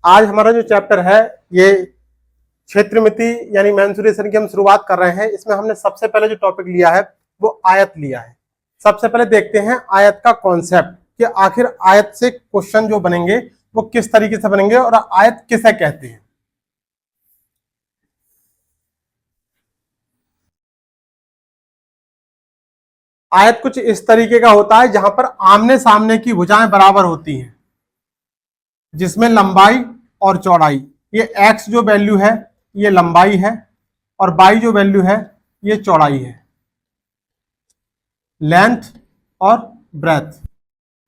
आज हमारा जो चैप्टर है ये क्षेत्रमिति यानी मेंसुरेशन की हम शुरुआत कर रहे हैं। इसमें हमने सबसे पहले जो टॉपिक लिया है वो आयत लिया है। सबसे पहले देखते हैं आयत का कॉन्सेप्ट कि आखिर आयत से क्वेश्चन जो बनेंगे वो किस तरीके से बनेंगे और आयत किसे कहते हैं। आयत कुछ इस तरीके का होता है जहां पर आमने सामने की भुजाएं बराबर होती हैं, जिसमें लंबाई और चौड़ाई, ये x जो वैल्यू है ये लंबाई है और y जो वैल्यू है ये चौड़ाई है। लेंथ और ब्रेथ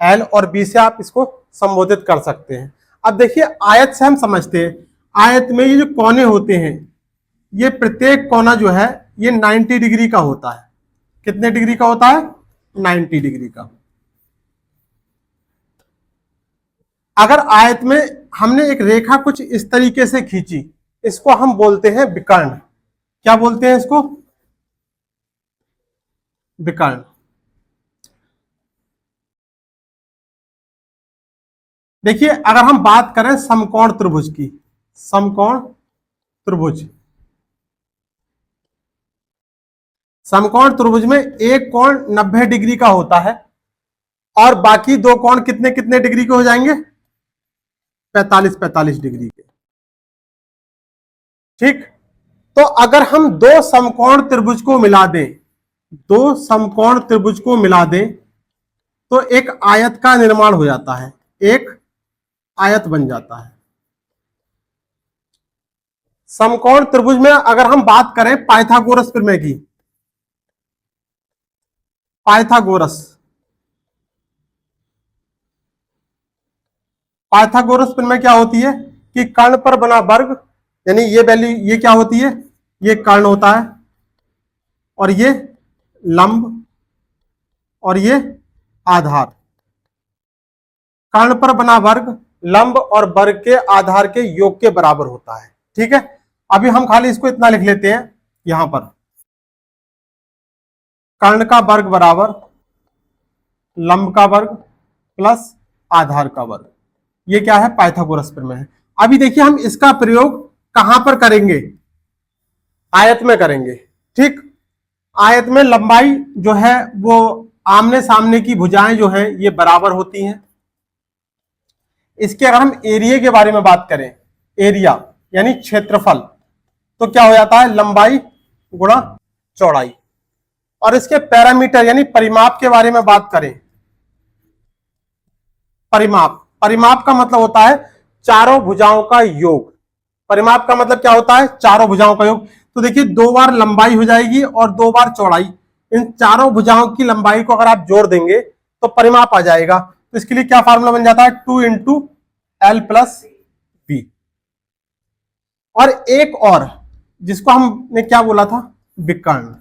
L और B से आप इसको संबोधित कर सकते हैं। अब देखिए आयत से हम समझते हैं, आयत में ये जो कोने होते हैं ये प्रत्येक कोना जो है ये 90 डिग्री का होता है। कितने डिग्री का होता है? 90 डिग्री का। अगर आयत में हमने एक रेखा कुछ इस तरीके से खींची, इसको हम बोलते हैं विकर्ण। क्या बोलते हैं इसको? विकर्ण। देखिए अगर हम बात करें समकोण त्रिभुज की, समकोण त्रिभुज, समकोण त्रिभुज में एक कोण 90 डिग्री का होता है और बाकी दो कोण कितने कितने डिग्री के हो जाएंगे? 45 डिग्री के। ठीक, तो अगर हम दो समकोण त्रिभुज को मिला दें, दो समकोण त्रिभुज को मिला दें तो एक आयत का निर्माण हो जाता है, एक आयत बन जाता है। समकोण त्रिभुज में अगर हम बात करें पाइथागोरस प्रमेय की, पाइथागोरस प्रमेय क्या होती है कि कर्ण पर बना वर्ग, यानी ये वैल्यू ये क्या होती है? ये कर्ण होता है और ये लंब और ये आधार। कर्ण पर बना वर्ग लंब और वर्ग के आधार के योग के बराबर होता है। ठीक है, अभी हम खाली इसको इतना लिख लेते हैं, यहां पर कर्ण का वर्ग बराबर लंब का वर्ग प्लस आधार का वर्ग। ये क्या है? पाइथागोरस प्रमेय है। अभी देखिए हम इसका प्रयोग कहां पर करेंगे? आयत में करेंगे। ठीक, आयत में लंबाई जो है वो आमने सामने की भुजाएं जो है ये बराबर होती हैं। इसके अगर हम एरिया के बारे में बात करें, एरिया यानी क्षेत्रफल, तो क्या हो जाता है? लंबाई गुणा चौड़ाई। और इसके पैरामीटर यानी परिमाप के बारे में बात करें, परिमाप का मतलब होता है चारों भुजाओं का योग। परिमाप का मतलब क्या होता है? चारों भुजाओं का योग। तो देखिए दो बार लंबाई हो जाएगी और दो बार चौड़ाई, इन चारों भुजाओं की लंबाई को अगर आप जोड़ देंगे तो परिमाप आ जाएगा। तो इसके लिए क्या फार्मूला बन जाता है? 2 इंटू एल प्लस बी। और एक और जिसको हमने क्या बोला था? विकर्ण।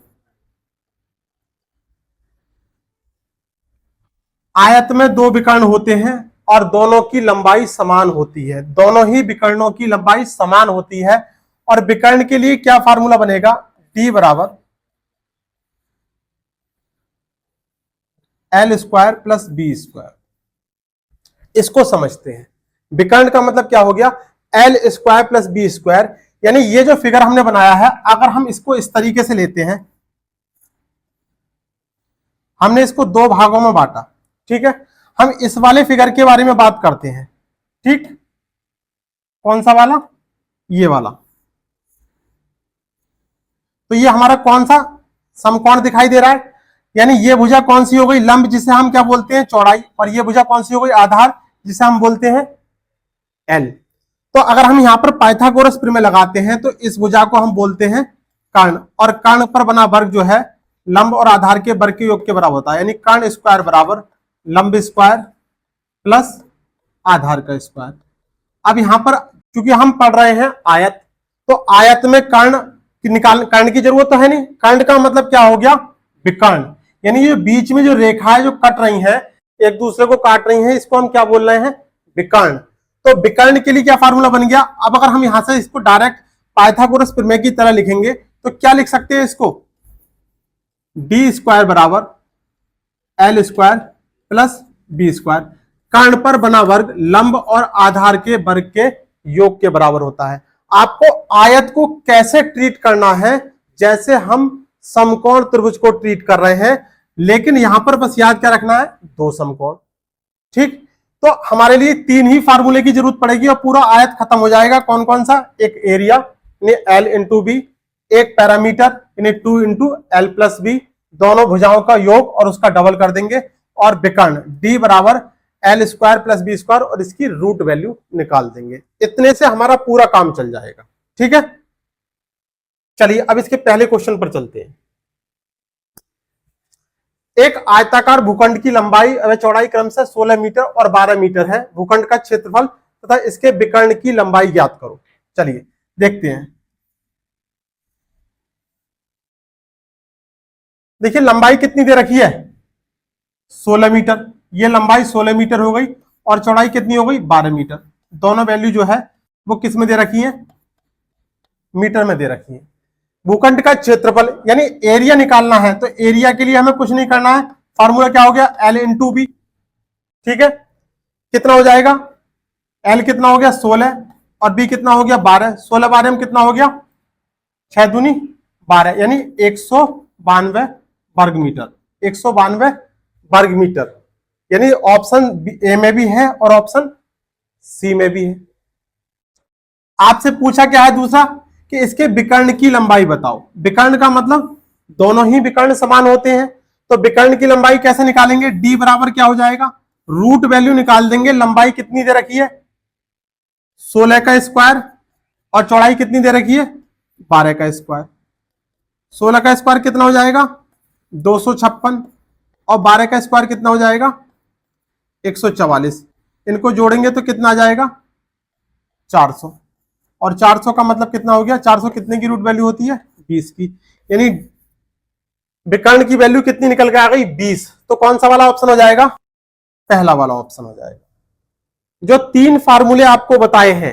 आयत में दो विकर्ण होते हैं और दोनों की लंबाई समान होती है, दोनों ही विकर्णों की लंबाई समान होती है। और विकर्ण के लिए क्या फार्मूला बनेगा? डी बराबर L square plus B square. इसको समझते हैं, विकर्ण का मतलब क्या हो गया? L square plus B square. यानी ये जो फिगर हमने बनाया है, अगर हम इसको इस तरीके से लेते हैं, हमने इसको दो भागों में बांटा। ठीक है, हम इस वाले फिगर के बारे में बात करते हैं। ठीक, कौन सा वाला? ये वाला। तो ये हमारा कौन सा समकोण दिखाई दे रहा है? यानी ये भुजा कौन सी हो गई? लंब, जिसे हम क्या बोलते हैं? चौड़ाई। और ये भुजा कौन सी हो गई? आधार, जिसे हम बोलते हैं एल। तो अगर हम यहां पर पाइथागोरस प्रमेय लगाते हैं तो इस भुजा को हम बोलते हैं कर्ण, और कर्ण पर बना वर्ग जो है लंब और आधार के वर्ग के योग के बराबर होता है। यानी कर्ण स्क्वायर बराबर लंब स्क्वायर प्लस आधार का स्क्वायर। अब यहां पर क्योंकि हम पढ़ रहे हैं आयत, तो आयत में कर्ण कर्ण की जरूरत तो है नहीं। कर्ण का मतलब क्या हो गया? विकर्ण। यानी ये बीच में जो रेखाएं जो कट रही हैं, एक दूसरे को काट रही हैं, इसको हम क्या बोल रहे हैं? विकर्ण। तो विकर्ण के लिए क्या फार्मूला बन गया? अब अगर हम यहां से इसको डायरेक्ट पाइथागोरस प्रमेय की तरह लिखेंगे तो क्या लिख सकते हैं इसको? डी स्क्वायर बराबर L square plus B square. कर्ण पर बना वर्ग लंब और आधार के वर्ग के योग के बराबर होता है। आपको आयत को कैसे ट्रीट करना है, जैसे हम समकोण त्रिभुज को ट्रीट कर रहे हैं, लेकिन यहां पर बस याद क्या रखना है, दो समकोण। ठीक, तो हमारे लिए तीन ही फार्मूले की जरूरत पड़ेगी और पूरा आयत खत्म हो जाएगा। कौन कौन सा, एक एरिया L इंटू बी, एक parameter 2 into L plus B, दोनों भुजाओं का योग और उसका डबल कर देंगे, और विकर्ण D बराबर L square plus B square और इसकी रूट वैल्यू निकाल देंगे। इतने से हमारा पूरा काम चल जाएगा। ठीक है, चलिए अब इसके पहले क्वेश्चन पर चलते हैं। एक आयताकार भूखंड की लंबाई व चौड़ाई क्रमशः 16 मीटर और 12 मीटर है। भूखंड का क्षेत्रफल तथा इसके विकर्ण की लंबाई ज्ञात करो। चलिए देखते हैं। देखिए लंबाई कितनी दे रखी है, 16 मीटर। ये लंबाई 16 मीटर हो गई और चौड़ाई कितनी हो गई, 12 मीटर। दोनों वैल्यू जो है वो किस में दे रखी है, मीटर में दे रखी है। भूखंड का क्षेत्रफल यानी एरिया निकालना है, तो एरिया के लिए हमें कुछ नहीं करना है, फार्मूला क्या हो गया, एल इंटू बी। ठीक है, कितना हो जाएगा, एल कितना हो गया 16 और बी कितना हो गया 12। 16 12 में कितना हो गया, 6 दूनी 12, यानी 192 वर्ग मीटर। 192 वर्ग मीटर, यानी ऑप्शन ए में भी है और ऑप्शन सी में भी है। आपसे पूछा क्या है दूसरा, कि इसके विकर्ण की लंबाई बताओ। विकर्ण का मतलब दोनों ही विकर्ण समान होते हैं, तो विकर्ण की लंबाई कैसे निकालेंगे, डी बराबर क्या हो जाएगा, रूट वैल्यू निकाल देंगे। लंबाई कितनी दे रखी है, 16 का स्क्वायर, और चौड़ाई कितनी दे रखी है, 12 का स्क्वायर। 16 का स्क्वायर कितना हो जाएगा, 256, और 12 का स्क्वायर कितना हो जाएगा, 144। इनको जोड़ेंगे तो कितना आ जाएगा, 400। और 400 का मतलब कितना हो गया, 400 कितने की रूट वैल्यू होती है, 20 की। यानी विकर्ण की वैल्यू कितनी निकल के आ गई, 20। तो कौन सा वाला ऑप्शन हो जाएगा, पहला वाला ऑप्शन हो जाएगा। जो तीन फार्मूले आपको बताए हैं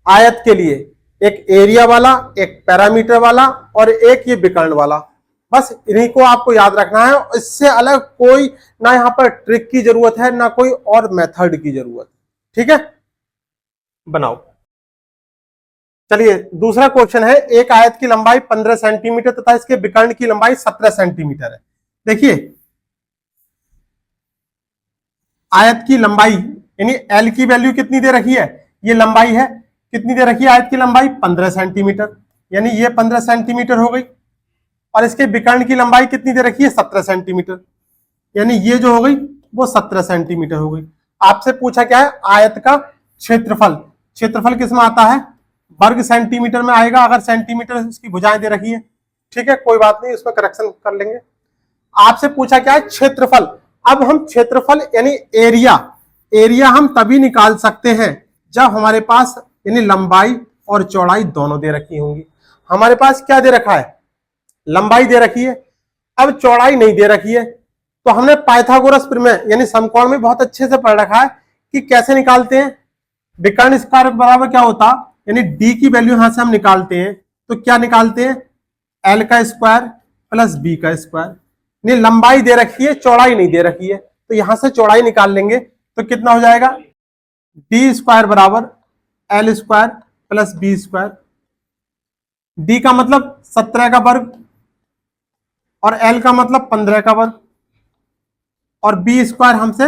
आयत के लिए, एक एरिया वाला, एक पैरामीटर वाला और एक ये विकर्ण वाला, बस इन्हीं को आपको याद रखना है। इससे अलग कोई ना यहां पर ट्रिक की जरूरत है, ना कोई और मेथड की जरूरत। ठीक है, बनाओ। चलिए दूसरा क्वेश्चन है, एक आयत की लंबाई 15 सेंटीमीटर तथा इसके विकर्ण की लंबाई 17 सेंटीमीटर है। देखिए आयत की लंबाई यानी एल की वैल्यू कितनी दे रखी है, ये लंबाई है, कितनी दे रखी है आयत की लंबाई 15 सेंटीमीटर, यानी ये 15 सेंटीमीटर हो गई। और इसके विकर्ण की लंबाई कितनी दे रखी है, 17 सेंटीमीटर, यानी ये जो हो गई वो 17 सेंटीमीटर हो गई। आपसे पूछा क्या है, आयत का क्षेत्रफल। क्षेत्रफल किसमें आता है, वर्ग सेंटीमीटर में आएगा, अगर सेंटीमीटर इसकी भुजाएं दे रखी है। ठीक है, कोई बात नहीं, इसमें करेक्शन कर लेंगे। आपसे पूछा क्या है, क्षेत्रफल। अब हम क्षेत्रफल यानी एरिया, एरिया हम तभी निकाल सकते हैं जब हमारे पास यानी लंबाई और चौड़ाई दोनों दे रखी होंगी। हमारे पास क्या दे रखा है, लंबाई दे रखी है, अब चौड़ाई नहीं दे रखी है। तो हमने पाइथागोरस प्रमेय यानी समकोण में बहुत अच्छे से पढ़ रखा है कि कैसे निकालते हैं। विकर्ण स्क्वायर बराबर क्या होता, यानी डी की वैल्यू यहां से हम निकालते हैं, तो क्या निकालते हैं, एल का स्क्वायर प्लस बी का स्क्वायर। यानी लंबाई दे रखी है, चौड़ाई नहीं दे रखी है, तो यहां से चौड़ाई निकाल लेंगे तो कितना हो जाएगा, डी स्क्वायर बराबर L square plus B square. D का मतलब 17 का वर्ग और एल का मतलब 15 का वर्ग, और बी स्क्वायर हमसे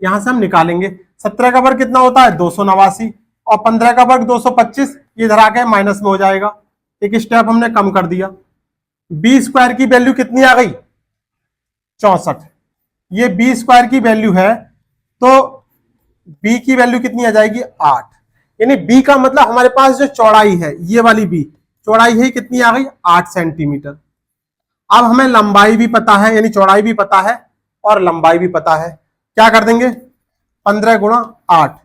यहां से हम निकालेंगे। 17 का वर्ग कितना होता है, 289, और 15 का वर्ग 225, ये इधर आके माइनस में हो जाएगा, एक स्टेप हमने कम कर दिया। बी स्क्वायर की वैल्यू कितनी आ गई, 64। ये बी स्क्वायर की वैल्यू है, तो बी की वैल्यू कितनी आ जाएगी, 8। यानी बी का मतलब हमारे पास जो चौड़ाई है, ये वाली बी चौड़ाई है, कितनी आ गई, 8 सेंटीमीटर। अब हमें लंबाई भी पता है, यानी चौड़ाई भी पता है और लंबाई भी पता है। क्या कर देंगे, 15 गुणा 8,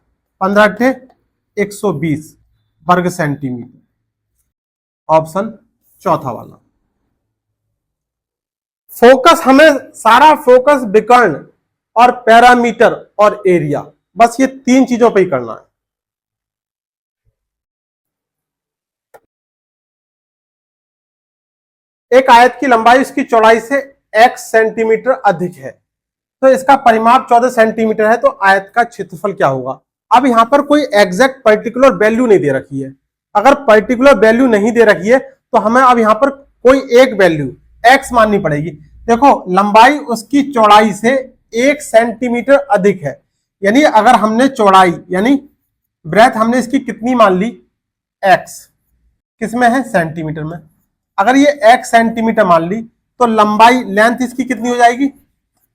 15 अट्ठे 120 वर्ग सेंटीमीटर। ऑप्शन चौथा वाला। फोकस, हमें सारा फोकस विकर्ण और पैरामीटर और एरिया, बस ये तीन चीजों पे ही करना है। एक आयत की लंबाई उसकी चौड़ाई से x सेंटीमीटर अधिक है, तो इसका परिमाप 14 सेंटीमीटर है, तो आयत का क्षेत्रफल क्या होगा। अब यहां पर कोई एग्जैक्ट पर्टिकुलर वैल्यू नहीं दे रखी है। अगर पर्टिकुलर वैल्यू नहीं दे रखी है तो हमें अब यहां पर कोई एक वैल्यू x माननी पड़ेगी। देखो लंबाई उसकी चौड़ाई से 1 सेंटीमीटर अधिक है, यानी अगर हमने चौड़ाई यानी ब्रेथ हमने इसकी कितनी मान ली x, किसमें है सेंटीमीटर में, अगर ये x सेंटीमीटर मान ली तो लंबाई लेंथ इसकी कितनी हो जाएगी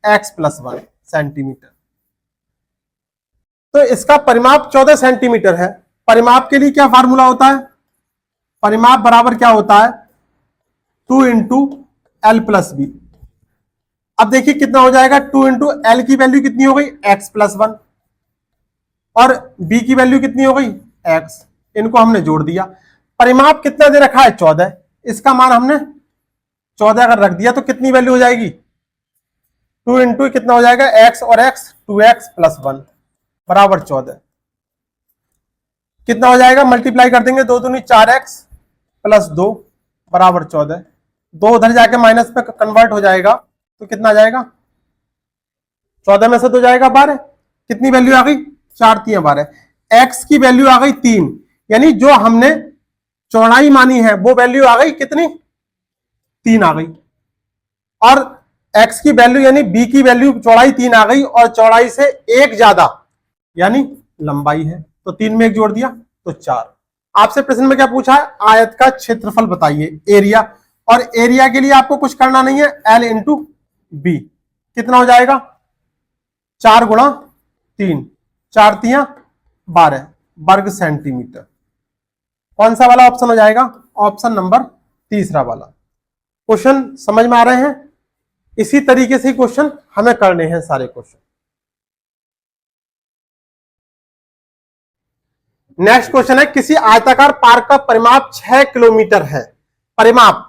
x+1 सेंटीमीटर। तो इसका परिमाप 14 सेंटीमीटर है। परिमाप के लिए क्या फार्मूला होता है, परिमाप बराबर क्या होता है 2 इंटू एल प्लस बी। अब देखिए कितना हो जाएगा, 2 इंटू एल की वैल्यू कितनी हो गई x+1 और b की वैल्यू कितनी हो गई x, इनको हमने जोड़ दिया। परिमाप कितना दे रखा है 14, इसका मान हमने 14 अगर रख दिया तो कितनी वैल्यू हो जाएगी 2 इंटू कितना हो जाएगा x और x 2x+1 बराबर 14। कितना हो जाएगा, मल्टीप्लाई कर देंगे 2 दूनी 4x + 2 बराबर 14। 2 उधर जाके माइनस में कन्वर्ट हो जाएगा तो कितना आ जाएगा 14 में से 2 जाएगा 12। कितनी वैल्यू आ गई 4 3 12। x की वैल्यू आ गई 3, यानी जो हमने चौड़ाई मानी है वो वैल्यू आ गई कितनी 3 आ गई, और x की वैल्यू यानी b की वैल्यू चौड़ाई 3 आ गई और चौड़ाई से 1 ज्यादा यानी लंबाई है, तो 3 में 1 जोड़ दिया तो 4। आपसे प्रश्न में क्या पूछा है, आयत का क्षेत्रफल बताइए एरिया, और एरिया के लिए आपको कुछ करना नहीं है, L इंटू बी कितना हो जाएगा 4 गुणा 3 4 3 12 वर्ग सेंटीमीटर। कौन सा वाला ऑप्शन हो जाएगा, ऑप्शन नंबर तीसरा वाला। क्वेश्चन समझ में आ रहे हैं, इसी तरीके से क्वेश्चन हमें करने हैं सारे क्वेश्चन। नेक्स्ट क्वेश्चन है, किसी आयताकार पार्क का परिमाप 6 किलोमीटर है। परिमाप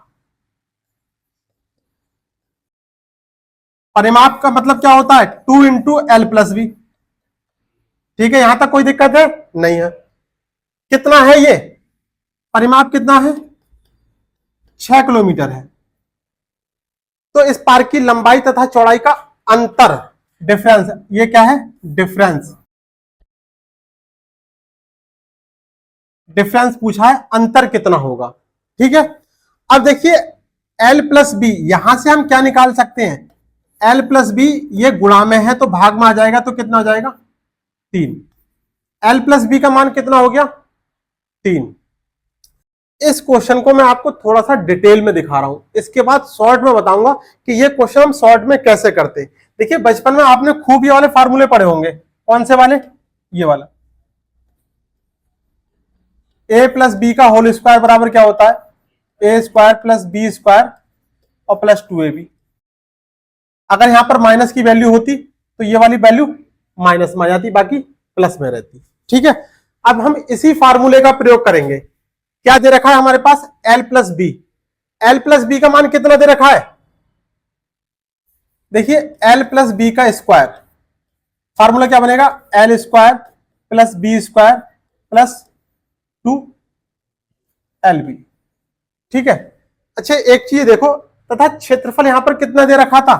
का मतलब क्या होता है 2 इंटू एल प्लस बी। ठीक है, यहां तक कोई दिक्कत है नहीं है। कितना है ये परिमाप, कितना है 6 किलोमीटर है। तो इस पार्क की लंबाई तथा चौड़ाई का अंतर डिफरेंस, ये क्या है डिफरेंस पूछा है, अंतर कितना होगा। ठीक है, अब देखिए L प्लस बी, यहां से हम क्या निकाल सकते हैं, L प्लस बी ये गुणा में है तो भाग में आ जाएगा, तो कितना हो जाएगा 3। L प्लस बी का मान कितना हो गया 3। इस क्वेश्चन को मैं आपको थोड़ा सा डिटेल में दिखा रहा हूं, इसके बाद शॉर्ट में बताऊंगा कि ये क्वेश्चन हम शॉर्ट में कैसे करते। देखिए बचपन में आपने खूब ये वाले फार्मूले पढ़े होंगे, कौन से वाले, ये वाला a प्लस बी का होल स्क्वायर बराबर क्या होता है a square plus B square और प्लस 2ab। अगर यहां पर माइनस की वैल्यू होती तो ये वाली वैल्यू माइनस में आ जाती, बाकी प्लस में रहती। ठीक है, अब हम इसी फार्मूले का प्रयोग करेंगे। क्या दे रखा है हमारे पास L plus B, L plus B का मान कितना दे रखा है, देखिए L प्लस बी का स्क्वायर, फार्मूला क्या बनेगा L square plus B square plus 2LB। ठीक है, अच्छा एक चीज देखो, तथा क्षेत्रफल यहां पर कितना दे रखा था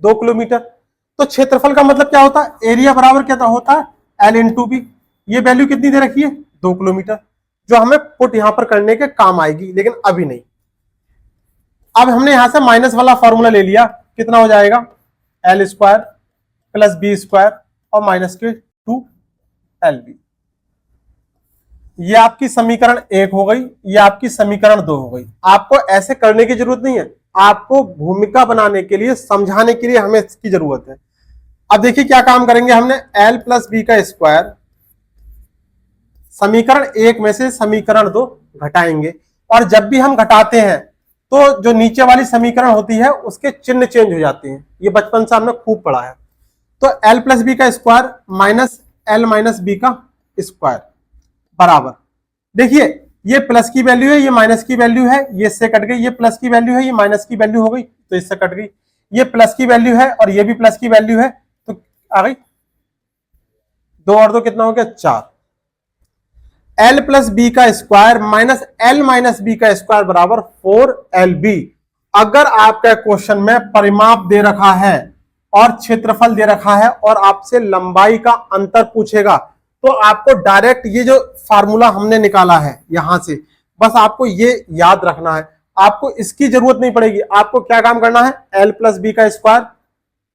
2 किलोमीटर। तो क्षेत्रफल का मतलब क्या होता है, एरिया बराबर क्या होता है L इंटू बी। ये वैल्यू कितनी दे रखी है 2 किलोमीटर, जो हमें पुट यहां पर करने के काम आएगी, लेकिन अभी नहीं। अब हमने यहां से माइनस वाला फॉर्मूला ले लिया, कितना हो जाएगा L square plus B square और माइनस के 2LB। ये आपकी समीकरण 1 हो गई, ये आपकी समीकरण 2 हो गई। आपको ऐसे करने की जरूरत नहीं है, आपको भूमिका बनाने के लिए, समझाने के लिए हमें इसकी जरूरत है। अब देखिए क्या काम करेंगे, हमने L प्लस बी का स्क्वायर समीकरण 1 में से समीकरण 2 घटाएंगे, और जब भी हम घटाते हैं तो जो नीचे वाली समीकरण होती है उसके चिन्ह चेंज हो जाते हैं। ये बचपन से हमने खूब पढ़ा है। तो L प्लस बी का square minus L minus B का स्क्वायर बराबर, देखिए ये प्लस की वैल्यू है, ये माइनस की वैल्यू है, ये इससे कट गई, ये प्लस की वैल्यू है, ये माइनस की वैल्यू हो गई तो इससे कट गई, ये प्लस की वैल्यू है और ये भी प्लस की वैल्यू है तो आ गई 2 और 2 कितना हो गया 4। L प्लस बी का square minus L minus B का स्क्वायर बराबर 4LB। अगर आपका क्वेश्चन में परिमाप दे रखा है और क्षेत्रफल दे रखा है और आपसे लंबाई का अंतर पूछेगा तो आपको डायरेक्ट ये जो फार्मूला हमने निकाला है यहां से, बस आपको ये याद रखना है, आपको इसकी जरूरत नहीं पड़ेगी। आपको क्या काम करना है, एल प्लस बी का स्क्वायर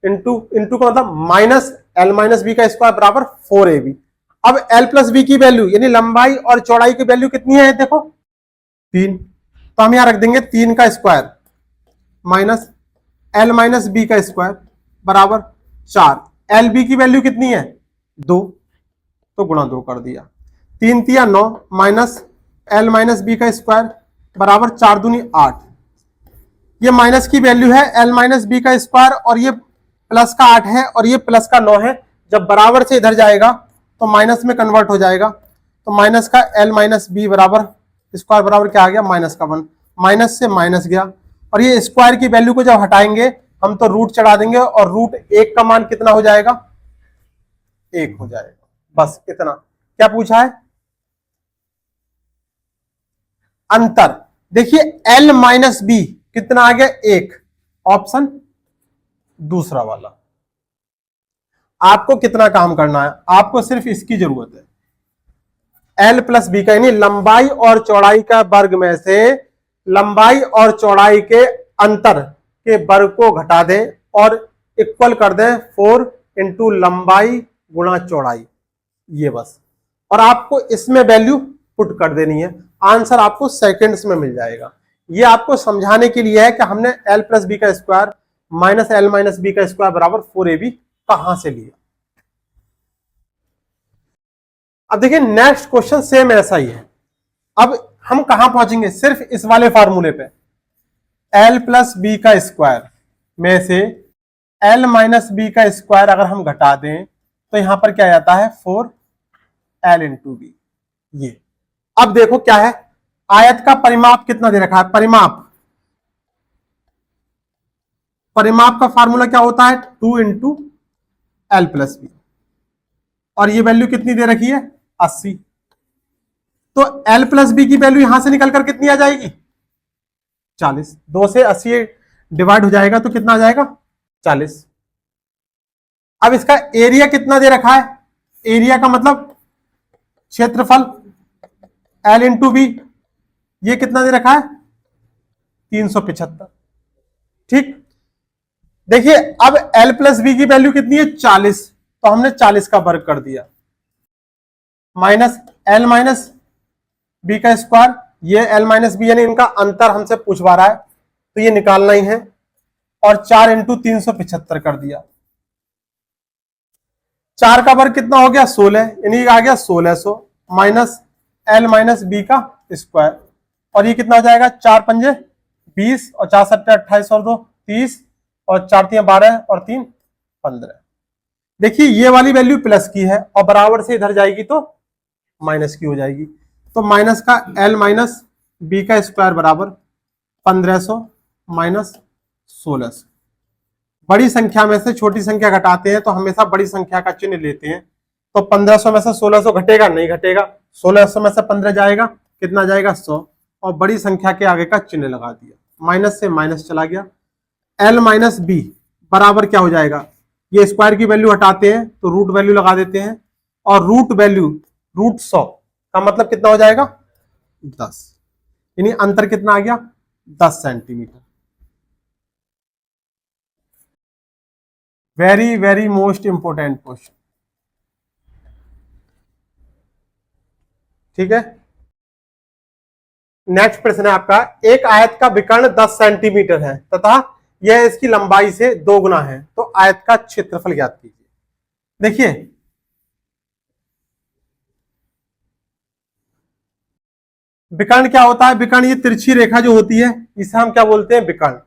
इंटू का मतलब माइनस एल माइनस बी का स्क्वायर बराबर 4ab। अब एल प्लस बी की वैल्यू यानी लंबाई और चौड़ाई की वैल्यू कितनी है, देखो 3, तो हम यहां रख देंगे 3 का square minus L minus B का स्क्वायर बराबर 4। एल बी की वैल्यू कितनी है 2, तो गुणा 2 कर दिया, 3 तिया 9 माइनस एल माइनस बी का स्क्वायर बराबर 4 दूनी 8। ये माइनस की वैल्यू है एल माइनस बी का स्क्वायर और ये प्लस का 8 है और ये प्लस का 9 है। जब बराबर से इधर जाएगा तो माइनस में कन्वर्ट हो जाएगा, तो माइनस का एल माइनस बी बराबर स्क्वायर बराबर क्या आ गया माइनस का 1, माइनस से माइनस गया। और ये स्क्वायर की वैल्यू को जब हटाएंगे हम तो रूट चढ़ा देंगे और रूट 1 का मान कितना हो जाएगा 1 हो जाएगा, बस इतना। क्या पूछा है, अंतर। देखिए एल माइनस बी कितना आ गया 1, ऑप्शन दूसरा वाला। आपको कितना काम करना है, आपको सिर्फ इसकी जरूरत है, एल प्लस बी का यानी लंबाई और चौड़ाई का वर्ग में से लंबाई और चौड़ाई के अंतर के वर्ग को घटा दें और इक्वल कर दें 4 इंटू लंबाई गुणा चौड़ाई, ये बस। और आपको इसमें वैल्यू पुट कर देनी है, आंसर आपको सेकंड्स में मिल जाएगा। ये आपको समझाने के लिए है कि हमने एल प्लस बी का square minus L minus B का स्क्वायर बराबर 4ab कहां से लिया। अब देखिए नेक्स्ट क्वेश्चन सेम ऐसा ही है। अब हम कहां पहुंचेंगे, सिर्फ इस वाले फार्मूले पे, एल प्लस बी का स्क्वायर में से एल माइनस बी का स्क्वायर अगर हम घटा दें तो यहां पर क्या आता है 4l इंटू बी। ये अब देखो क्या है, आयत का परिमाप कितना दे रखा है, परिमाप का फार्मूला क्या होता है 2 इंटू एल प्लस बी, और ये वैल्यू कितनी दे रखी है 80। तो एल प्लस बी की वैल्यू यहां से निकलकर कितनी आ जाएगी 40, 2 से 80 डिवाइड हो जाएगा तो कितना आ जाएगा 40। अब इसका एरिया कितना दे रखा है, एरिया का मतलब क्षेत्रफल एल इंटू बी, ये कितना दे रखा है 375। ठीक, देखिए अब एल प्लस बी की वैल्यू कितनी है 40, तो हमने 40 का वर्ग कर दिया माइनस एल माइनस बी का स्क्वायर, ये एल माइनस बी यानी इनका अंतर हमसे पूछवा रहा है तो ये निकालना ही है, और 4 इंटू 375 कर दिया। 4 का वर्ग कितना हो गया 16, यानी आ गया 1600 माइनस एल माइनस बी का स्क्वायर, और ये कितना हो जाएगा 4 पंजे 20 और 4 सट्टे 28 और 2 30 और 4 तियां 12 और 3 15। देखिए ये वाली वैल्यू प्लस की है और बराबर से इधर जाएगी तो माइनस की हो जाएगी, तो माइनस का एल माइनस बी का स्क्वायर बराबर 1500 माइनस 1600। बड़ी संख्या में से छोटी संख्या घटाते हैं तो हमेशा बड़ी संख्या का चिन्ह लेते हैं, तो 1500 में से 1600 घटेगा नहीं घटेगा, 1600 में से 15 जाएगा कितना जाएगा 100, और बड़ी संख्या के आगे का चिन्ह लगा दिया, माइनस से माइनस चला गया। एल माइनस बी बराबर क्या हो जाएगा, ये स्क्वायर की वैल्यू हटाते हैं तो रूट वैल्यू लगा देते हैं, और रूट वैल्यू रूट 100 का मतलब कितना हो जाएगा 10, यानी अंतर कितना आ गया 10 centimetre. Very very most important question, ठीक है। नेक्स्ट प्रश्न है आपका, एक आयत का विकर्ण 10 सेंटीमीटर है तथा यह इसकी लंबाई से 2 गुना है, तो आयत का क्षेत्रफल ज्ञात कीजिए। देखिए विकर्ण क्या होता है, विकर्ण ये तिरछी रेखा जो होती है इसे हम क्या बोलते हैं विकर्ण।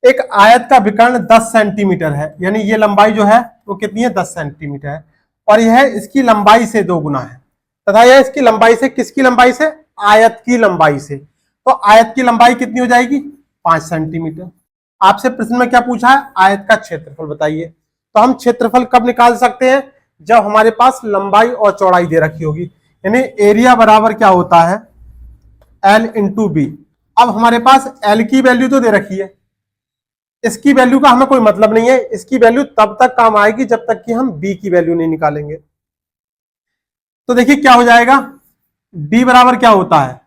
एक आयत का विकर्ण 10 सेंटीमीटर है, यानी ये लंबाई जो है वो कितनी है 10 सेंटीमीटर है, और यह इसकी लंबाई से 2 गुना है, तथा यह इसकी लंबाई से, किसकी लंबाई से, आयत की लंबाई से। तो आयत की लंबाई कितनी हो जाएगी 5 सेंटीमीटर। आपसे प्रश्न में क्या पूछा है, आयत का क्षेत्रफल बताइए। तो हम क्षेत्रफल कब निकाल सकते हैं, जब हमारे पास लंबाई और चौड़ाई दे रखी होगी, यानी एरिया बराबर क्या होता है एल इंटू बी। अब हमारे पास एल की वैल्यू तो दे रखी है, इसकी वैल्यू का हमें कोई मतलब नहीं है, इसकी वैल्यू तब तक काम आएगी जब तक कि हम बी की वैल्यू नहीं निकालेंगे। तो देखिए क्या हो जाएगा, d बराबर क्या होता है,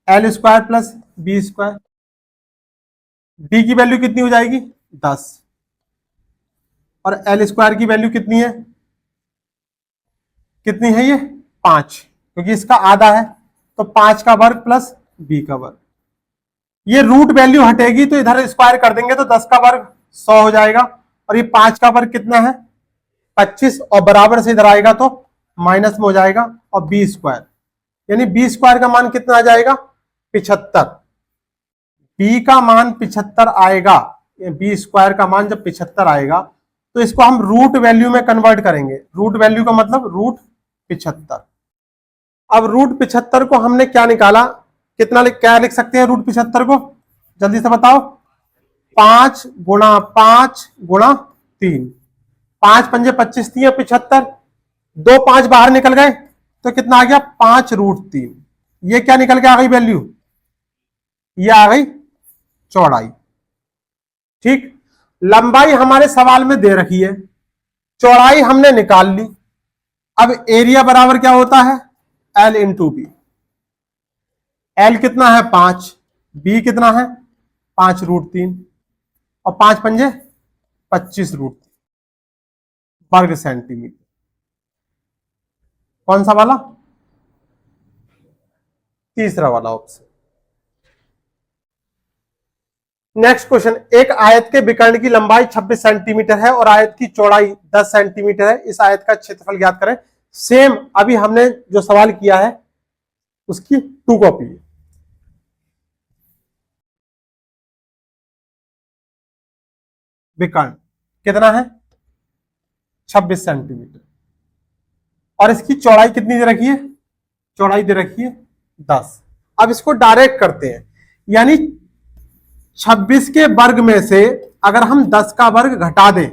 L square plus B square. D की वैल्यू कितनी हो जाएगी 10, और एल स्क्वायर की वैल्यू कितनी है, कितनी है ये 5, क्योंकि इसका आधा है, तो 5 का वर्ग प्लस बी का वर्ग। ये रूट वैल्यू हटेगी तो इधर स्क्वायर कर देंगे तो 10 का वर्ग 100 हो जाएगा, और ये 5 का वर्ग कितना है 25, और बराबर से इधर आएगा तो माइनस में हो जाएगा, और बी स्क्वायर, यानी बी स्क्वायर का मान कितना आ जाएगा 75। बी का मान 75 आएगा, बी स्क्वायर का मान जब 75 आएगा तो इसको हम रूट वैल्यू में कन्वर्ट करेंगे। रूट वैल्यू का मतलब रूट 75। अब रूट 75 को हमने क्या निकाला, कितना क्या लिख सकते हैं रूट 75 को, जल्दी से बताओ, 5 गुणा 5 गुणा 3, 5 पंजे 25, 3 75, 2 5 बाहर निकल गए तो कितना आ गया 5√3। ये क्या निकल के आ गई वैल्यू, ये आ गई चौड़ाई। ठीक, लंबाई हमारे सवाल में दे रखी है, चौड़ाई हमने निकाल ली। अब एरिया बराबर क्या होता है, एल इंटू बी। एल कितना है 5, बी कितना है 5√3, और 5 पंजे 25√3 वर्ग सेंटीमीटर। कौन सा वाला, तीसरा वाला ऑप्शन। नेक्स्ट क्वेश्चन, एक आयत के विकर्ण की लंबाई 26 सेंटीमीटर है और आयत की चौड़ाई 10 सेंटीमीटर है, इस आयत का क्षेत्रफल ज्ञात करें। सेम अभी हमने जो सवाल किया है उसकी 2 कॉपी है। विकर्ण कितना है 26 सेंटीमीटर, और इसकी चौड़ाई कितनी दे रखी है, चौड़ाई दे रखी है 10। अब इसको डायरेक्ट करते हैं, यानी 26 के वर्ग में से अगर हम 10 का वर्ग घटा दें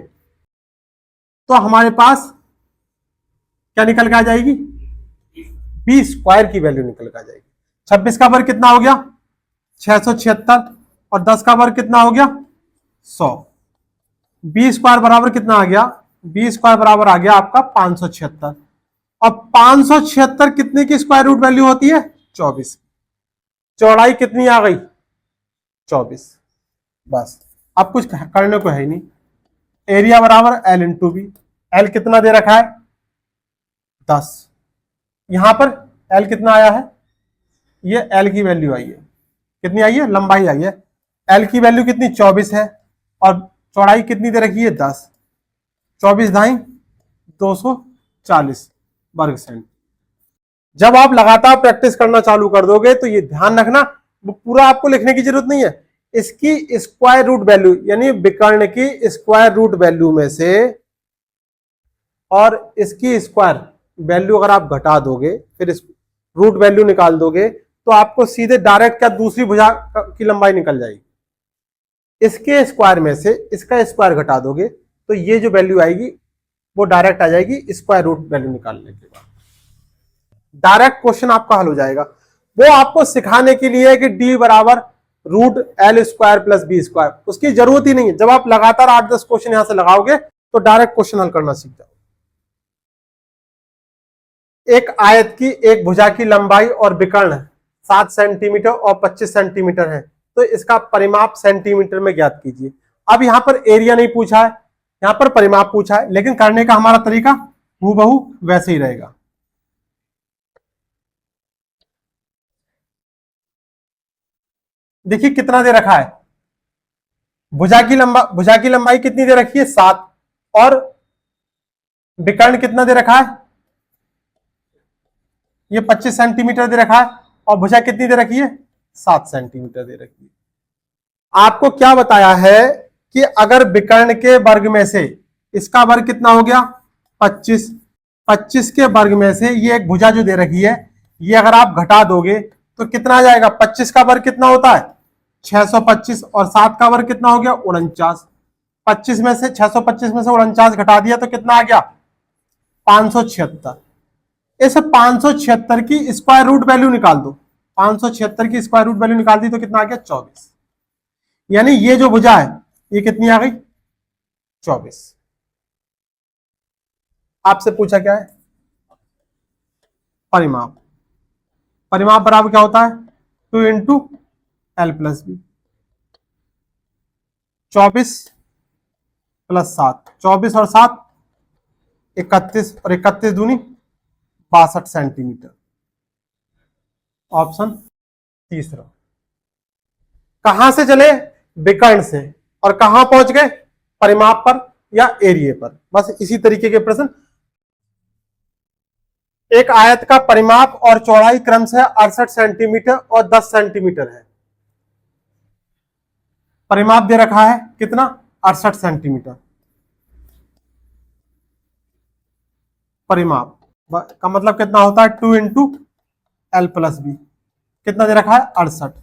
तो हमारे पास क्या निकल के आ जाएगी, बी स्क्वायर की वैल्यू निकल के आ जाएगी। 26 का वर्ग कितना हो गया 676, और 10 का वर्ग कितना हो गया 100। बी स्क्वायर बराबर कितना आ गया, बी स्क्वायर बराबर आ गया आपका 576। अब 576 कितने की स्क्वायर रूट वैल्यू होती है 24। चौड़ाई कितनी आ गई 24। बस अब कुछ करने को है ही नहीं। एरिया बराबर एल इंटू बी। एल कितना दे रखा है 10, यहां पर एल कितना आया है, ये एल की वैल्यू आई है, कितनी आई है, लंबाई आई है। एल की वैल्यू कितनी 24 है, और चौड़ाई कितनी दे रखी है 10, 24 दाई 240 वर्ग सेंट। जब आप लगातार प्रैक्टिस करना चालू कर दोगे तो ये ध्यान रखना, वो पूरा आपको लिखने की जरूरत नहीं है, इसकी स्क्वायर रूट वैल्यू यानी विकर्ण की स्क्वायर रूट वैल्यू में से और इसकी स्क्वायर वैल्यू अगर आप घटा दोगे, फिर इस रूट वैल्यू निकाल दोगे, तो आपको सीधे डायरेक्ट क्या दूसरी भुजा की लंबाई निकल जाएगी। इसके स्क्वायर में से इसका स्क्वायर घटा दोगे तो ये जो वैल्यू आएगी वो डायरेक्ट आ जाएगी स्क्वायर रूट वैल्यू निकालने के बाद। डायरेक्ट क्वेश्चन आपका हल हो जाएगा। वो आपको सिखाने के लिए है कि डी बराबर root L square plus B square, उसकी जरूरत ही नहीं है। जब आप लगातार 8-10 क्वेश्चन यहां से लगाओगे तो डायरेक्ट क्वेश्चन हल करना सीख जाओगे। एक आयत की एक भुजा की लंबाई और विकर्ण 7 सेंटीमीटर और 25 सेंटीमीटर है, तो इसका परिमाप सेंटीमीटर में ज्ञात कीजिए। अब यहां पर एरिया नहीं पूछा है, यहां पर परिमाप पूछा है, लेकिन करने का हमारा तरीका हूबहू वैसे ही रहेगा। देखिए कितना दे रखा है, भुजा की लंबाई कितनी दे रखी है 7, और विकर्ण कितना दे रखा है, ये 25 सेंटीमीटर दे रखा है, और भुजा कितनी दे रखी है 7 सेंटीमीटर दे रखी है। आपको क्या बताया है कि अगर विकर्ण के वर्ग में से इसका वर्ग कितना हो गया 25, 25 के वर्ग में से ये एक भुजा जो दे रखी है ये अगर आप घटा दोगे तो कितना आ जाएगा, 25 का वर्ग कितना होता है 625, और 7 का वर्ग कितना हो गया 49। 25 में से 625 में से 49 घटा दिया तो कितना आ गया 576। इस 576 की स्क्वायर रूट वैल्यू निकाल दो, 576 की स्क्वायर रूट वैल्यू निकाल दी तो कितना आ गया 24। यानी ये जो भुजा है ये कितनी आ गई 24। आपसे पूछा क्या है, परिमाप। परिमाप बराबर क्या होता है, 2 × L+B, 24 + 7, 24 और 7 31, और 31 दूनी 62 सेंटीमीटर। ऑप्शन तीसरा। कहां से चले, विकर्ण से, और कहां पहुंच गए, परिमाप पर या एरिया पर। बस इसी तरीके के प्रश्न। एक आयत का परिमाप और चौड़ाई क्रमशः 68 सेंटीमीटर और 10 सेंटीमीटर है। परिमाप दे रखा है कितना, 68 सेंटीमीटर। परिमाप का मतलब कितना होता है, 2 × L+B, कितना दे रखा है, 68।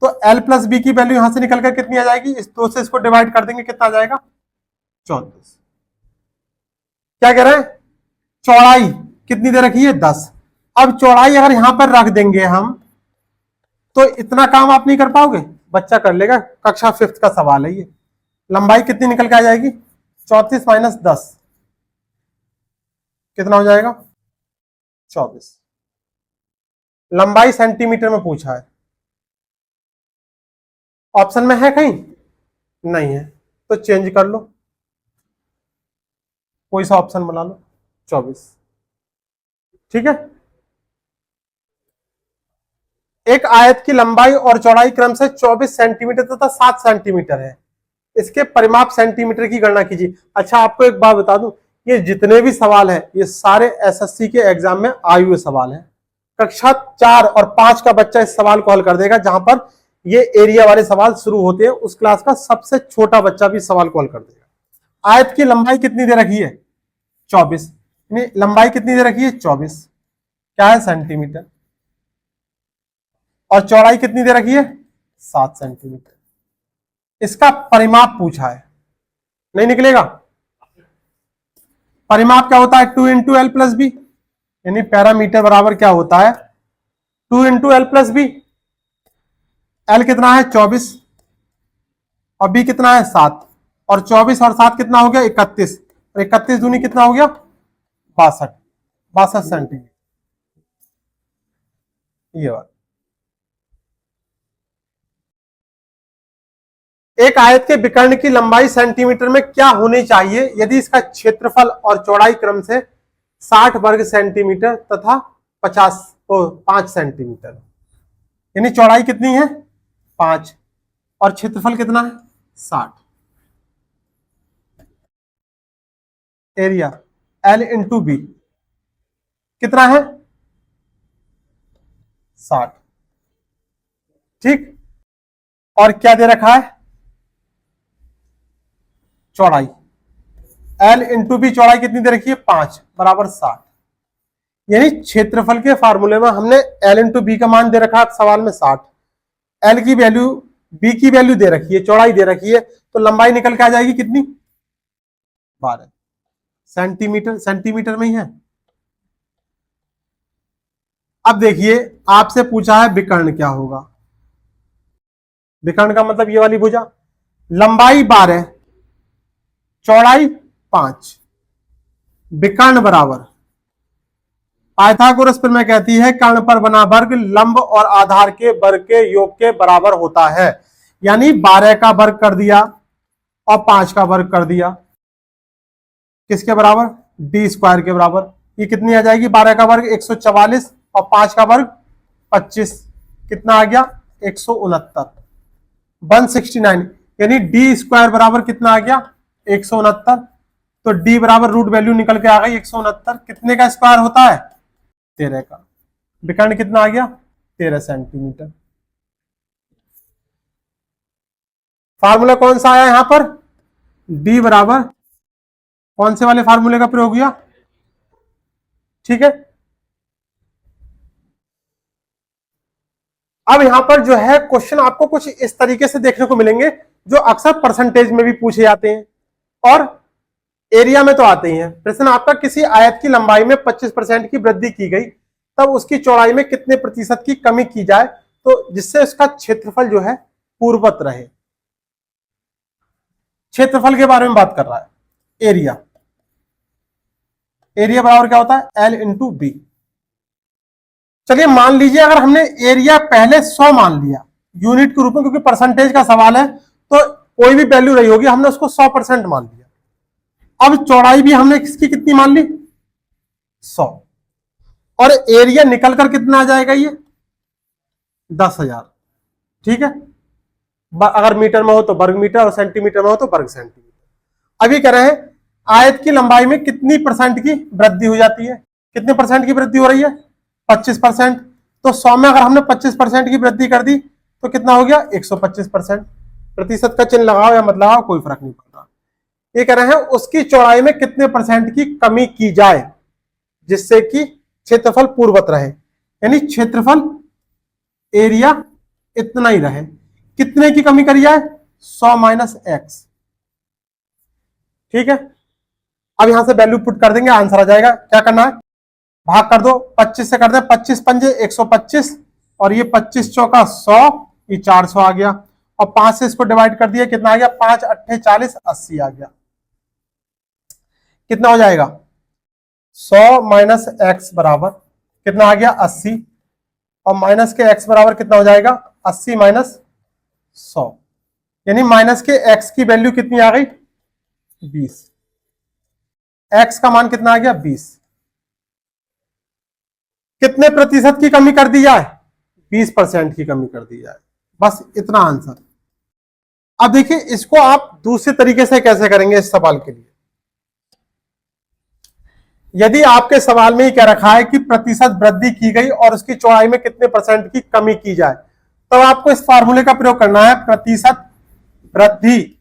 तो L+B की वैल्यू यहां से निकलकर कितनी आ जाएगी, इस 2 से इसको डिवाइड कर देंगे, कितना आ जाएगा, 34। क्या कह रहे हैं, चौड़ाई कितनी दे रखी है, 10। अब चौड़ाई अगर यहां पर रख देंगे हम, तो इतना काम आप नहीं कर पाओगे, बच्चा कर लेगा, कक्षा 5th का सवाल है ये। लंबाई कितनी निकल के आ जाएगी, 34 - 10 कितना हो जाएगा, 24। लंबाई सेंटीमीटर में पूछा है, ऑप्शन में है कहीं, नहीं है, तो चेंज कर लो, कोई सा ऑप्शन बना लो, 24। ठीक है। एक आयत की लंबाई और चौड़ाई क्रमशः 24 सेंटीमीटर तथा 7 सेंटीमीटर है। इसके परिमाप सेंटीमीटर की गणना कीजिए। अच्छा, आपको एक बात बता दूं, ये जितने भी सवाल है ये सारे एसएससी के एग्जाम में आए हुए सवाल हैं। कक्षा 4 और 5 का बच्चा इस सवाल को हल कर देगा, जहां पर ये एरिया वाले सवाल शुरू होते हैं, उस क्लास का सबसे छोटा बच्चा भी सवाल को हल कर देगा। आयत की लंबाई कितनी दे रखी है, 24, लंबाई कितनी दे रखी है, 24, क्या है, सेंटीमीटर, और चौड़ाई कितनी दे रखी है, 7 सेंटीमीटर। इसका परिमाप पूछा है, नहीं निकलेगा। परिमाप क्या होता है, 2 × L+B, यानी पैरामीटर बराबर क्या होता है, 2 × L+B। L कितना है, 24, और B कितना है, 7, और 24 और 7 कितना हो गया, 31, और 31 दूनी कितना हो गया, 62 सेंटीमीटर। ये बात। एक आयत के विकर्ण की लंबाई सेंटीमीटर में क्या होनी चाहिए यदि इसका क्षेत्रफल और चौड़ाई क्रम से 60 वर्ग सेंटीमीटर तथा 5 सेंटीमीटर, यानी चौड़ाई कितनी है, 5, और क्षेत्रफल कितना है, 60। एरिया L × B कितना है, 60। ठीक, और क्या दे रखा है, चौड़ाई L × B, चौड़ाई कितनी दे रखी है, 5 बराबर 60। यानी क्षेत्रफल के फार्मूले में हमने L × B का मान दे रखा है सवाल में 60, L की वैल्यू, B की वैल्यू दे रखी है, चौड़ाई दे रखी है, तो लंबाई निकल के आ जाएगी कितनी, 12 सेंटीमीटर। सेंटीमीटर में ही है। अब देखिए, आपसे पूछा है विकर्ण क्या होगा। विकर्ण का मतलब ये वाली भुजा, लंबाई 12, चौड़ाई 5, विकर्ण बराबर, पाइथागोरस प्रमेय कहती है कर्ण पर बना वर्ग लंब और आधार के वर्ग के योग के बराबर होता है। यानी 12 का वर्ग कर दिया और 5 का वर्ग कर दिया, किसके बराबर, d² के बराबर। ये कितनी आ जाएगी, 12 का वर्ग 144 और 5 का वर्ग 25, कितना आ गया, 169, 169। यानी d² बराबर कितना आ गया, 169। तो d बराबर रूट वैल्यू निकल के आ गई 169। कितने का स्क्वायर होता है, 13 का। विकर्ण कितना आ गया, 13 सेंटीमीटर। फार्मूला कौन सा आया यहां पर, d बराबर कौन से वाले फार्मूले का प्रयोग हुआ, ठीक है। अब यहां पर जो है क्वेश्चन आपको कुछ इस तरीके से देखने को मिलेंगे, जो अक्सर परसेंटेज में भी पूछे जाते हैं और एरिया में तो आते ही हैं। प्रश्न आपका, किसी आयत की लंबाई में 25% की वृद्धि की गई, तब उसकी चौड़ाई में कितने प्रतिशत की कमी की जाए, तो जिससे उसका क्षेत्रफल जो है पूर्ववत रहे। क्षेत्रफल के बारे में बात कर रहा है, एरिया। एरिया बराबर क्या होता है, एल इंटू बी। चलिए मान लीजिए अगर हमने एरिया पहले 100 मान लिया यूनिट के रूप में, क्योंकि परसेंटेज का सवाल है तो कोई भी वैल्यू रही होगी, हमने उसको 100% मान लिया। अब चौड़ाई भी हमने इसकी कितनी मान ली, 100, और एरिया निकलकर कितना आ जाएगा, ये 10,000। ठीक है, अगर मीटर में हो तो वर्ग मीटर और सेंटीमीटर में हो तो वर्ग सेंटीमीटर। अभी कह रहे हैं आयत की लंबाई में कितनी परसेंट की वृद्धि हो जाती है, कितने परसेंट की वृद्धि हो रही है, 25%। तो 100 में अगर हमने 25% की वृद्धि कर दी तो कितना हो गया, 125%। प्रतिशत का चिन्ह लगाओ या मत लगाओ कोई फर्क नहीं पड़ रहा। ये कह रहे हैं उसकी चौड़ाई में कितने परसेंट की कमी की जाए जिससे कि क्षेत्रफल पूर्ववत रहे, यानी क्षेत्रफल एरिया इतना ही रहे। कितने की कमी करी जाए, 100 माइनस एक्स। ठीक है, अब यहां से वैल्यू पुट कर देंगे, आंसर आ जाएगा। क्या करना है, भाग कर दो, 25 से कर दे, 25 पंजे 125, और ये 25 चौका 100, ये 400 आ गया, और 5 से इसको डिवाइड कर दिया, कितना आ गया, 5 अट्ठे 40, 80 आ गया। कितना हो जाएगा, 100 माइनस एक्स बराबर कितना आ गया, 80, और माइनस के एक्स बराबर कितना हो जाएगा, 80 माइनस 100, यानी माइनस के एक्स की वैल्यू कितनी आ गई, 20। एक्स का मान कितना आ गया, 20। कितने प्रतिशत की कमी कर दी जाए, 20% की कमी कर दी जाए, बस इतना आंसर। अब देखिए इसको आप दूसरे तरीके से कैसे करेंगे इस सवाल के लिए। यदि आपके सवाल में ही कह रखा है कि प्रतिशत वृद्धि की गई और उसकी चौड़ाई में कितने परसेंट की कमी की जाए, तो आपको इस फार्मूले का प्रयोग करना है। प्रतिशत वृद्धि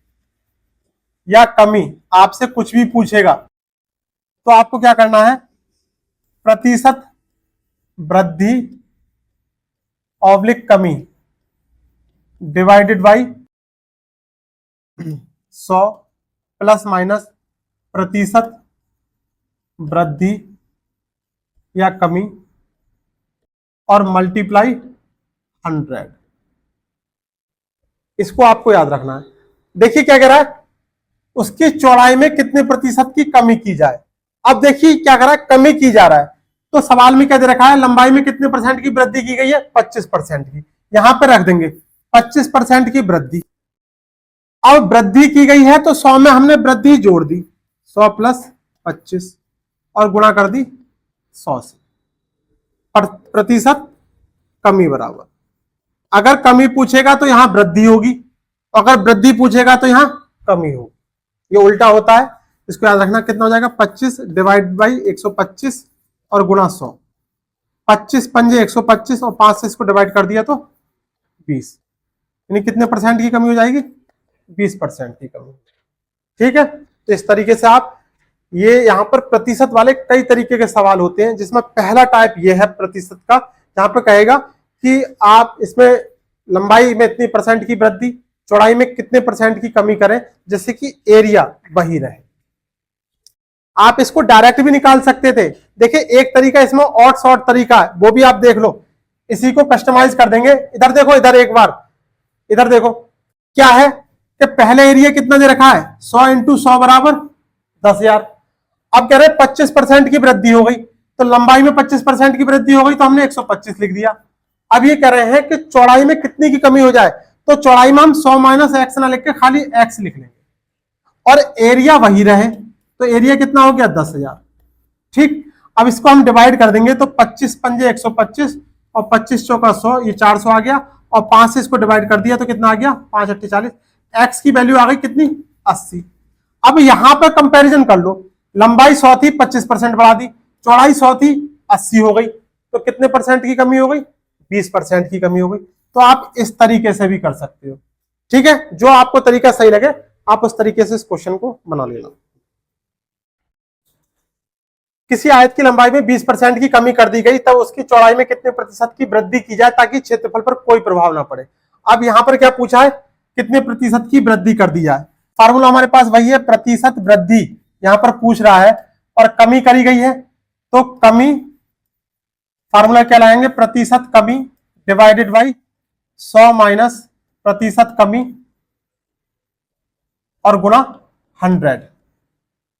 या कमी, आपसे कुछ भी पूछेगा तो आपको क्या करना है, प्रतिशत वृद्धि ऑब्लिक कमी डिवाइडेड बाई 100 प्लस माइनस प्रतिशत वृद्धि या कमी और मल्टीप्लाई 100। इसको आपको याद रखना है। देखिए क्या कह रहा है, उसकी चौड़ाई में कितने प्रतिशत की कमी की जाए। अब देखिए क्या कर रहा है, कमी की जा रहा है, तो सवाल में क्या दे रखा है, लंबाई में कितने परसेंट की वृद्धि की गई है, 25% की। यहां पर रख देंगे 25% की वृद्धि। अब वृद्धि की गई है तो 100 में हमने वृद्धि जोड़ दी, 100 प्लस 25 और गुणा कर दी 100 से, प्रतिशत कमी बराबर। अगर कमी पूछेगा तो यहां वृद्धि होगी, अगर वृद्धि पूछेगा तो यहां कमी होगी। ये उल्टा होता है, इसको याद रखना। कितना हो जाएगा, 25 डिवाइड बाई 125 और गुणा 100। 25 पंजे 125 और 5 से इसको डिवाइड कर दिया तो 20, यानी कितने परसेंट की कमी हो जाएगी, 20% की कमी। ठीक है, तो इस तरीके से आप, ये यहां पर प्रतिशत वाले कई तरीके के सवाल होते हैं, जिसमें पहला टाइप ये है प्रतिशत का, जहां पर कहेगा कि आप इसमें लंबाई में इतनी परसेंट की वृद्धि, चौड़ाई में कितने परसेंट की कमी करें जैसे कि एरिया वही रहे। आप इसको डायरेक्ट भी निकाल सकते थे। देखिए एक तरीका इसमें और शॉर्ट तरीका है, वो भी आप देख लो। इसी को कस्टमाइज कर देंगे। इधर देखो, इधर एक बार इधर देखो, क्या है कि पहले एरिया कितना दे रखा है, 100 इंटू 100 बराबर 10,000। अब कह रहे 25% की वृद्धि हो गई, तो लंबाई में 25% की वृद्धि हो गई, तो हमने 125 लिख दिया। अब ये कह रहे हैं कि चौड़ाई में कितनी की कमी हो जाए, तो चौड़ाई में हम 100 माइनस एक्स ना लिख के खाली एक्स लिख लेंगे, और एरिया वही रहे, तो एरिया कितना हो गया, 10,000। ठीक, अब इसको हम डिवाइड कर देंगे, तो 25 पंजे 125 और 25 चौका 100, ये 400 आ गया, और 5 से इसको डिवाइड कर दिया तो कितना आ गया, 5 अट्ठे 40। एक्स की वैल्यू आ गई कितनी, 80। अब यहां पर कंपैरिजन कर लो, लंबाई 100 थी, 25% बढ़ा दी, चौड़ाई 100 थी, 80 हो गई, तो कितने परसेंट की कमी हो गई, 20% की कमी हो गई। तो आप इस तरीके से भी कर सकते हो। ठीक है, जो आपको तरीका सही लगे आप उस तरीके से इस क्वेश्चन को बना लेना। किसी आयत की लंबाई में 20% की कमी कर दी गई, तब उसकी चौड़ाई में कितने प्रतिशत की वृद्धि की जाए ताकि क्षेत्रफल पर कोई प्रभाव ना पड़े। अब यहां पर क्या पूछा है, कितने प्रतिशत की वृद्धि कर दी जाए। फार्मूला हमारे पास वही है, प्रतिशत वृद्धि यहां पर पूछ रहा है, और कमी करी गई है, तो कमी फार्मूला क्या लाएंगे, प्रतिशत कमी डिवाइडेड बाई 100 माइनस प्रतिशत कमी और गुणा 100।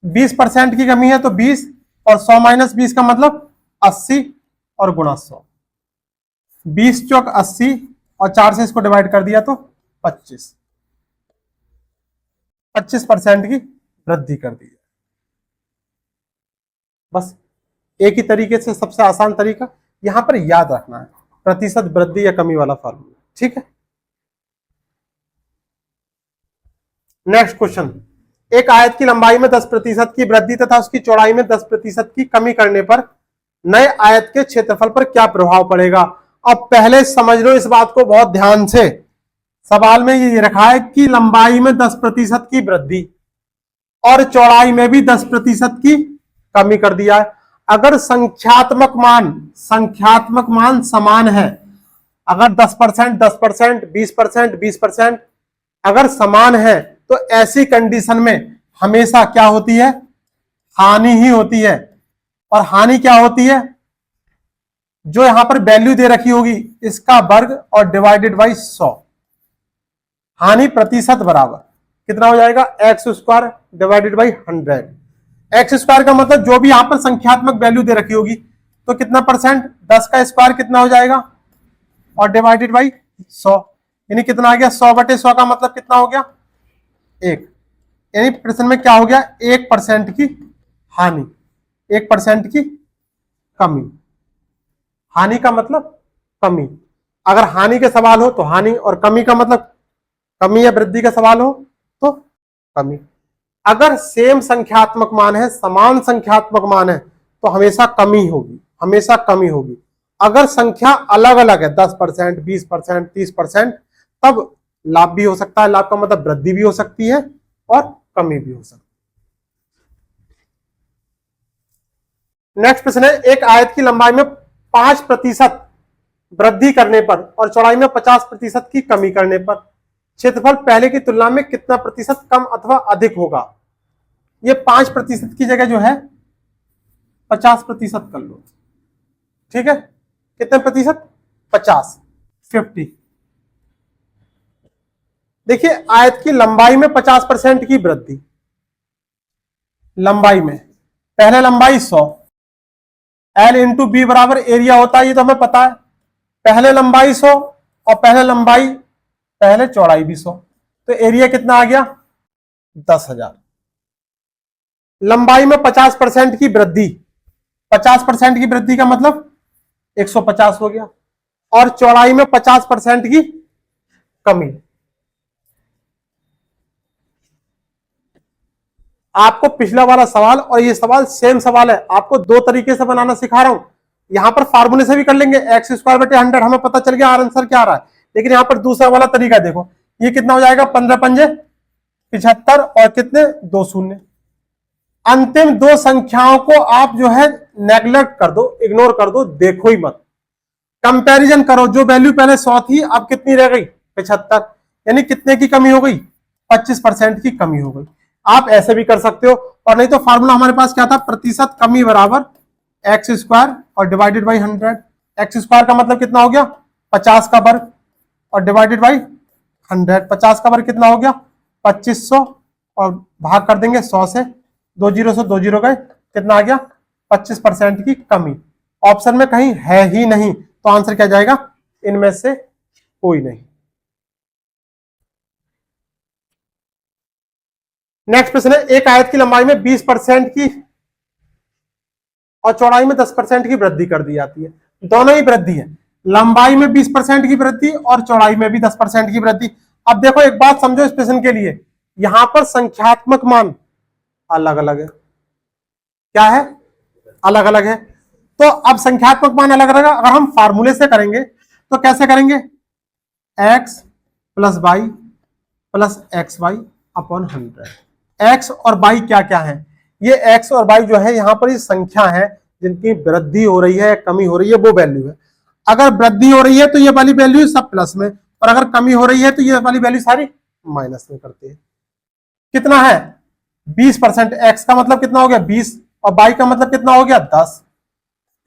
20% की कमी है तो 20, और 100 माइनस 20 का मतलब 80 और गुणा 100। 20 चौक 80 और 4 से इसको डिवाइड कर दिया तो 25% की वृद्धि कर दी है। बस एक ही तरीके से सबसे आसान तरीका यहां पर याद रखना है, प्रतिशत वृद्धि या कमी वाला फॉर्मूला। ठीक है। नेक्स्ट क्वेश्चन, एक आयत की लंबाई में 10% की वृद्धि तथा उसकी चौड़ाई में 10% की कमी करने पर नए आयत के क्षेत्रफल पर क्या प्रभाव पड़ेगा। अब पहले समझ लो इस बात को बहुत ध्यान से। सवाल में ये रखा है कि लंबाई में 10% की वृद्धि और चौड़ाई में भी 10% की कमी कर दिया है। अगर संख्यात्मक मान समान है, अगर 10%, 10%, 20%, 20% अगर समान है तो ऐसी कंडीशन में हमेशा क्या होती है, हानि ही होती है। और हानि क्या होती है, जो यहां पर वैल्यू दे रखी होगी इसका वर्ग और डिवाइडेड बाई 100। हानि प्रतिशत बराबर कितना हो जाएगा, x² डिवाइडेड बाई 100। x² का मतलब जो भी यहां पर संख्यात्मक वैल्यू दे रखी होगी तो कितना परसेंट, 10 का स्क्वायर कितना हो जाएगा और डिवाइडेड बाई 100, यानी कितना आ गया 100/100 का मतलब कितना हो गया 1। यानी प्रश्न में क्या हो गया, 1% की हानि, 1% की कमी। हानि का मतलब कमी। अगर हानि के सवाल हो तो हानि, और कमी का मतलब कमी या वृद्धि का सवाल हो तो कमी। अगर सेम संख्यात्मक मान है, समान संख्यात्मक मान है तो हमेशा कमी होगी, हमेशा कमी होगी। अगर संख्या अलग अलग है 10%, 20%, 30%, तब लाभ भी हो सकता है। लाभ का मतलब वृद्धि भी हो सकती है और कमी भी हो सकती है। नेक्स्ट प्रश्न है, एक आयत की लंबाई में 5% वृद्धि करने पर और चौड़ाई में 50% की कमी करने पर क्षेत्रफल पहले की तुलना में कितना प्रतिशत कम अथवा अधिक होगा। ये 5% की जगह जो है 50% कर लो। ठीक है, कितने प्रतिशत, 50। देखिए आयत की लंबाई में 50% की वृद्धि, लंबाई में पहले लंबाई 100, L इंटू बी बराबर एरिया होता है, ये तो हमें पता है। पहले लंबाई 100 और पहले चौड़ाई भी 100, तो एरिया कितना आ गया 10,000। लंबाई में 50% की वृद्धि, 50% की वृद्धि का मतलब 150 हो गया, और चौड़ाई में 50% की कमी। आपको पिछला वाला सवाल और ये सवाल सेम सवाल है, आपको दो तरीके से बनाना सिखा रहा हूं। यहां पर फार्मूले से भी कर लेंगे, x²/100 हमें पता चल गया आंसर क्या आ रहा है। लेकिन यहां पर दूसरा वाला तरीका देखो, ये कितना हो जाएगा 15×5 = 75 और कितने 2 शून्य। अंतिम दो संख्याओं को आप जो है नेग्लेक्ट कर दो, इग्नोर कर दो, देखो ही मत। कंपैरिजन करो, जो वैल्यू पहले 100 थी अब कितनी रह गई 75, यानी कितने की कमी हो गई 25% की कमी हो गई। आप ऐसे भी कर सकते हो, और नहीं तो फार्मूला हमारे पास क्या था, प्रतिशत कमी बराबर x² और डिवाइडेड बाई 100। x² का मतलब कितना हो गया 50 का वर्ग और डिवाइडेड बाई 100। 50 का वर्ग कितना हो गया 2500 और भाग कर देंगे 100 से, 2 जीरो से 2 जीरो गए, कितना आ गया 25% की कमी। ऑप्शन में कहीं है ही नहीं, तो आंसर क्या जाएगा, इनमें से कोई नहीं। नेक्स्ट प्रश्न है, एक आयत की लंबाई में 20% की और चौड़ाई में 10% की वृद्धि कर दी जाती है। दोनों ही वृद्धि है, लंबाई में 20% की वृद्धि और चौड़ाई में भी 10% की वृद्धि। अब देखो एक बात समझो इस प्रश्न के लिए, यहां पर संख्यात्मक मान अलग अलग है। क्या है, अलग अलग है। तो अब संख्यात्मक मान अलग अलग, अगर हम फार्मूले से करेंगे तो कैसे करेंगे, x + y + xy/100। x और y क्या क्या है, ये x और y जो है यहां पर ये संख्या है जिनकी वृद्धि हो रही है, कमी हो रही है, वो वैल्यू है। अगर वृद्धि हो रही है तो ये वाली वैल्यू सब प्लस में, और अगर कमी हो रही है तो ये वाली वैल्यू सारी माइनस में करते हैं। कितना है 20%, x का मतलब कितना हो गया 20 और y का मतलब कितना हो गया 10।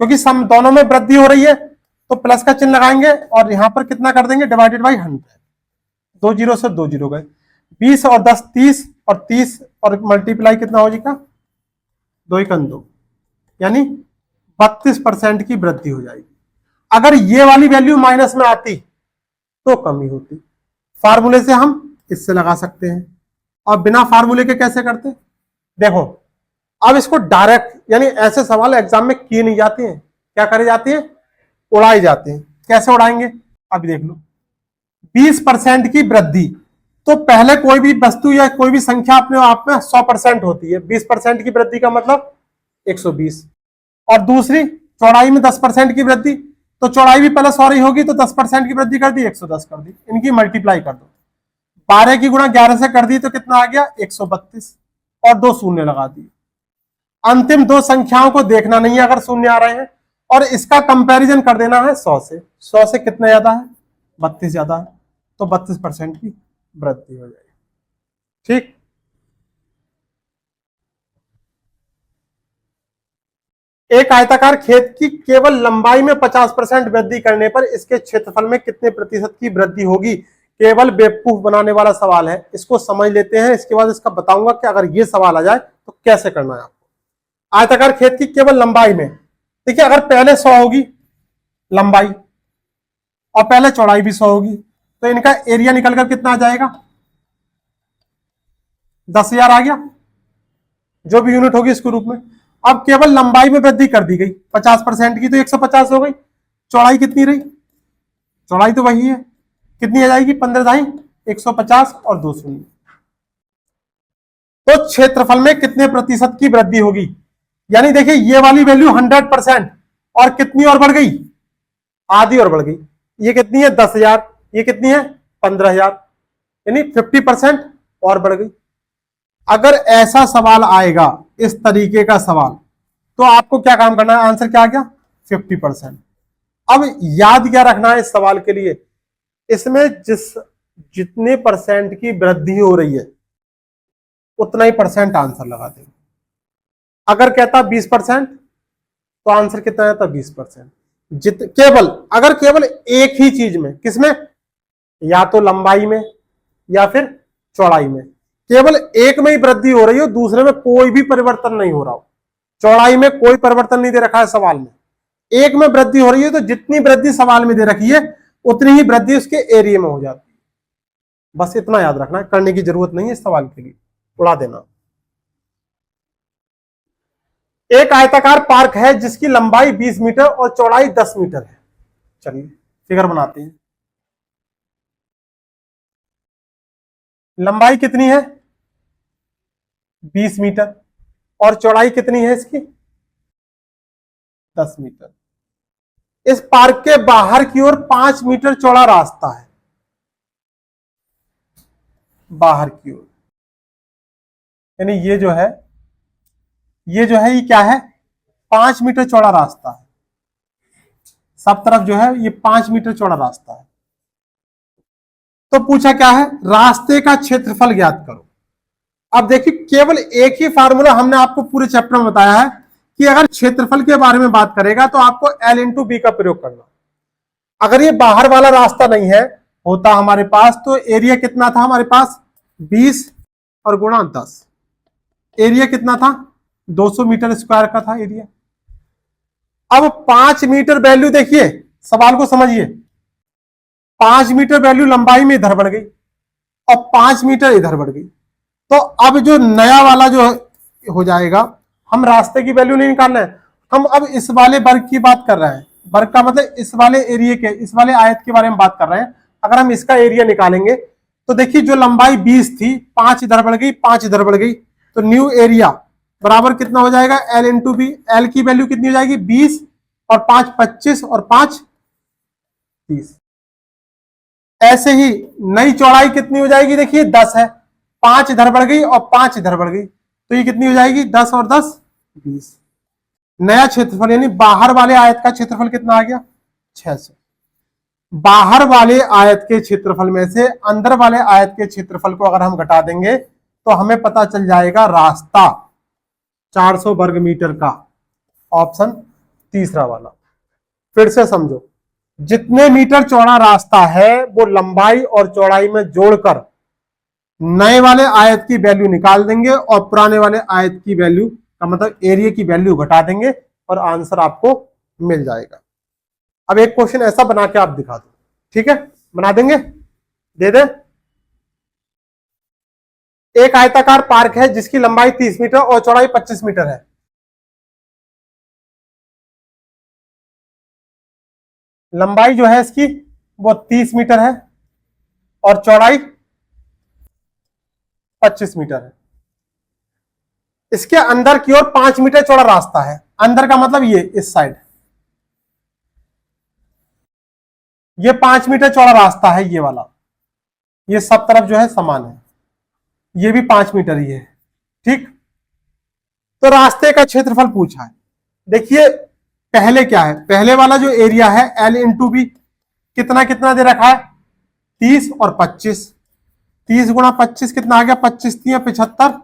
क्योंकि सम दोनों में वृद्धि हो रही है तो प्लस का चिन्ह लगाएंगे और यहां पर कितना कर देंगे डिवाइडेड बाई 100। 2 जीरो से 2 जीरो गए, 20 और 10 30 और 30 और मल्टीप्लाई कितना हो जाएगा 2 × 2 यानी 32% की वृद्धि हो जाएगी। अगर ये वाली वैल्यू माइनस में आती तो कमी होती। फार्मूले से हम इससे लगा सकते हैं, और बिना फार्मूले के कैसे करते? देखो, अब इसको डायरेक्ट यानी ऐसे सवाल एग्जाम में किए नहीं जाते हैं, क्या करे जाते हैं? उड़ाए जाते हैं। कैसे उड़ाएंगे? अभी देख लो, 20% की वृद्धि, तो पहले कोई भी वस्तु या कोई भी संख्या अपने आप में 100% होती है। 20% की वृद्धि का मतलब 120। और दूसरी चौड़ाई में 10% की वृद्धि, तो चौड़ाई भी पहले 100 होगी, तो 10% की वृद्धि कर दी, 110 कर दी। इनकी मल्टीप्लाई कर दो, 12 की गुणा 11 से कर दी तो कितना आ गया? 132, और 2 शून्य लगा दिए। अंतिम 2 संख्याओं को देखना नहीं है अगर शून्य आ रहे हैं, और इसका कंपैरिजन कर देना है 100 से। 100 से कितना ज्यादा है? 32 ज्यादा है, तो 32% की वृद्धि हो जाएगी। ठीक, एक आयताकार खेत की केवल लंबाई में 50% वृद्धि करने पर इसके क्षेत्रफल में कितने प्रतिशत की वृद्धि होगी? केवल बेवकूफ बनाने वाला सवाल है, इसको समझ लेते हैं, इसके बाद इसका बताऊंगा कि अगर ये सवाल आ जाए तो कैसे करना है आपको। आयताकार खेत की केवल लंबाई में, देखिए अगर पहले 100 होगी लंबाई और पहले चौड़ाई भी 100 होगी, तो इनका एरिया निकलकर कितना आ जाएगा? 10,000 आ गया, जो भी यूनिट होगी इसके रूप में। अब केवल लंबाई में वृद्धि कर दी गई 50% की, तो 150 हो गई। चौड़ाई कितनी रही? चौड़ाई तो वही है, कितनी आ जाएगी? 15 150 और 2 शून्य। तो क्षेत्रफल में कितने प्रतिशत की वृद्धि होगी? यानी देखिए ये वाली वैल्यू 100%, और कितनी और बढ़ गई? आधी और बढ़ गई। ये कितनी है? 10,000। ये कितनी है? 15,000, यानी 50% और बढ़ गई। अगर ऐसा सवाल आएगा, इस तरीके का सवाल, तो आपको क्या काम करना है? आंसर क्या आ गया? 50%। अब याद क्या रखना है इस सवाल के लिए? इसमें जितने परसेंट की वृद्धि हो रही है उतना ही परसेंट आंसर लगा देंगे। अगर कहता 20% तो आंसर कितना आता? 20%। अगर केवल एक ही चीज में, किसमें? या तो लंबाई में या फिर चौड़ाई में, केवल एक में ही वृद्धि हो रही हो, दूसरे में कोई भी परिवर्तन नहीं हो रहा हो, चौड़ाई में कोई परिवर्तन नहीं दे रखा है सवाल में, एक में वृद्धि हो रही है, तो जितनी वृद्धि सवाल में दे रखी है उतनी ही वृद्धि उसके एरिया में हो जाती है। बस इतना याद रखना है, करने की जरूरत नहीं है इस सवाल के लिए, उड़ा देना। एक आयताकार पार्क है जिसकी लंबाई 20 मीटर और चौड़ाई 10 मीटर है। चलिए फिगर बनाते हैं। लंबाई कितनी है? 20 मीटर, और चौड़ाई कितनी है इसकी? 10 मीटर। इस पार्क के बाहर की ओर 5 मीटर चौड़ा रास्ता है, बाहर की ओर, यानी ये जो है ये क्या है? 5 मीटर चौड़ा रास्ता है, सब तरफ जो है ये 5 मीटर चौड़ा रास्ता है। तो पूछा क्या है? रास्ते का क्षेत्रफल ज्ञात करो। अब देखिए केवल एक ही फार्मूला हमने आपको पूरे चैप्टर में बताया है कि अगर क्षेत्रफल के बारे में बात करेगा तो आपको L इंटू बी का प्रयोग करना। अगर ये बाहर वाला रास्ता नहीं है होता हमारे पास, तो एरिया कितना था हमारे पास? 20 और गुणा 10, एरिया कितना था? 200 मीटर स्क्वायर का था एरिया। अब 5 मीटर वैल्यू देखिए, सवाल को समझिए, 5 मीटर वैल्यू लंबाई में इधर बढ़ गई और 5 मीटर इधर बढ़ गई। तो अब जो नया वाला जो हो जाएगा, हम रास्ते की वैल्यू नहीं निकाल रहे हैं, हम अब इस वाले वर्ग की बात कर रहे हैं। वर्ग का मतलब इस वाले एरिया के, इस वाले आयत के बारे में बात कर रहे हैं। अगर हम इसका एरिया निकालेंगे तो देखिए जो लंबाई 20 थी, 5 इधर बढ़ गई, 5 इधर बढ़ गई, तो न्यू एरिया बराबर कितना हो जाएगा? L into B. एल की वैल्यू कितनी हो जाएगी? 20 और 5 25 और 5 30। ऐसे ही नई चौड़ाई कितनी हो जाएगी? देखिए 10 है, 5 इधर बढ़ गई और 5 इधर बढ़ गई, तो ये कितनी हो जाएगी? 10 और 10 20। नया क्षेत्रफल यानी बाहर वाले आयत का क्षेत्रफल कितना आ गया? 600। बाहर वाले आयत के क्षेत्रफल में से अंदर वाले आयत के क्षेत्रफल को अगर हम घटा देंगे तो हमें पता चल जाएगा रास्ता 400 वर्ग मीटर का। ऑप्शन तीसरा वाला। फिर से समझो, जितने मीटर चौड़ा रास्ता है वो लंबाई और चौड़ाई में जोड़कर नए वाले आयत की वैल्यू निकाल देंगे और पुराने वाले आयत की वैल्यू का मतलब एरिया की वैल्यू घटा देंगे, और आंसर आपको मिल जाएगा। अब एक क्वेश्चन ऐसा बना के आप दिखा दो, ठीक है, बना देंगे, दे दे। एक आयताकार पार्क है जिसकी लंबाई 30 मीटर और चौड़ाई 25 मीटर है। लंबाई जो है इसकी वो 30 मीटर है और चौड़ाई 25 मीटर है। इसके अंदर की ओर 5 मीटर चौड़ा रास्ता है। अंदर का मतलब ये इस साइड, ये 5 मीटर चौड़ा रास्ता है, ये वाला, ये सब तरफ जो है समान है, ये भी 5 मीटर ही है, ठीक। तो रास्ते का क्षेत्रफल पूछा है। देखिए पहले क्या है, पहले वाला जो एरिया है L इंटू बी, कितना कितना दे रखा है, 30 और 25, 30 गुणा 25 कितना आ गया, 25 75,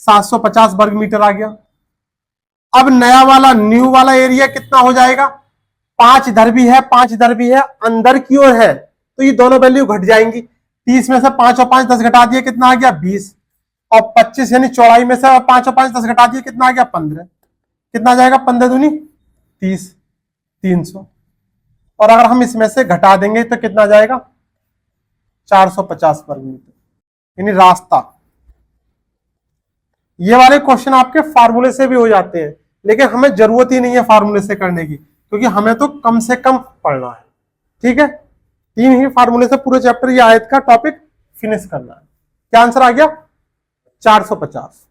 750 वर्ग मीटर आ गया। अब नया वाला न्यू वाला एरिया कितना हो जाएगा, 5 इधर भी है 5 इधर भी है, अंदर की ओर है, तो ये दोनों वैल्यू घट जाएंगी। 30 में से 5 और 5 10 घटा दिए, कितना आ गया 20, और 25 यानी चौड़ाई में से 5 और 5 10 घटा दिए, कितना आ गया 15, कितना आ जाएगा 15 दूनी 30, 300। और अगर हम इसमें से घटा देंगे तो कितना आ जाएगा 450 वर्ग मीटर, यानी रास्ता। ये वाले क्वेश्चन आपके फार्मूले से भी हो जाते हैं, लेकिन हमें जरूरत ही नहीं है फार्मूले से करने की, क्योंकि हमें तो कम से कम पढ़ना है, ठीक है। 3 ही फार्मूले से पूरे चैप्टर या आयत का टॉपिक फिनिश करना है। क्या आंसर आ गया 450।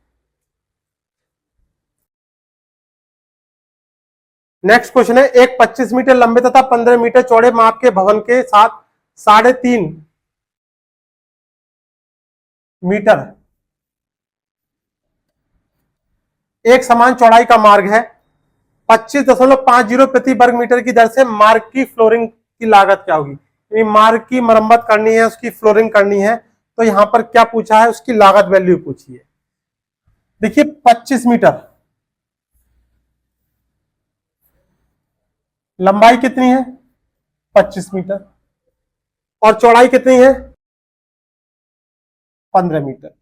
नेक्स्ट क्वेश्चन है, एक 25 मीटर लंबे तथा 15 मीटर चौड़े माप के भवन के साथ 3.5 मीटर एक समान चौड़ाई का मार्ग है। 25.50 प्रति वर्ग मीटर की दर से मार्ग की फ्लोरिंग की लागत क्या होगी। मार्ग की मरम्मत करनी है, उसकी फ्लोरिंग करनी है, तो यहां पर क्या पूछा है, उसकी लागत वैल्यू पूछी है। देखिए 25 मीटर, लंबाई कितनी है 25 मीटर, और चौड़ाई कितनी है 15 मीटर।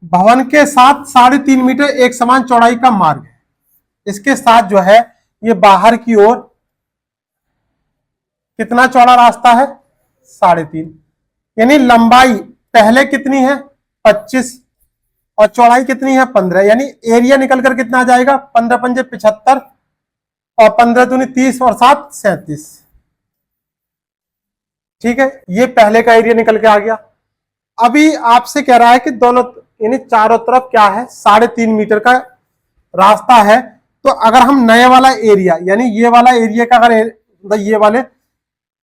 भवन के साथ 3.5 मीटर एक समान चौड़ाई का मार्ग है। इसके साथ जो है ये बाहर की ओर कितना चौड़ा रास्ता है 3.5, यानी लंबाई पहले कितनी है 25 और चौड़ाई कितनी है 15, यानी एरिया निकल कर कितना आ जाएगा 15 पंजे 75 और 15 दूनी 30 और 7 37, ठीक है। ये पहले का एरिया निकल के आ गया। अभी आपसे कह रहा है कि दोनों यानी चारों तरफ क्या है 3.5 मीटर का रास्ता है। तो अगर हम नए वाला एरिया यानी ये वाला एरिया का अगर मतलब ये वाले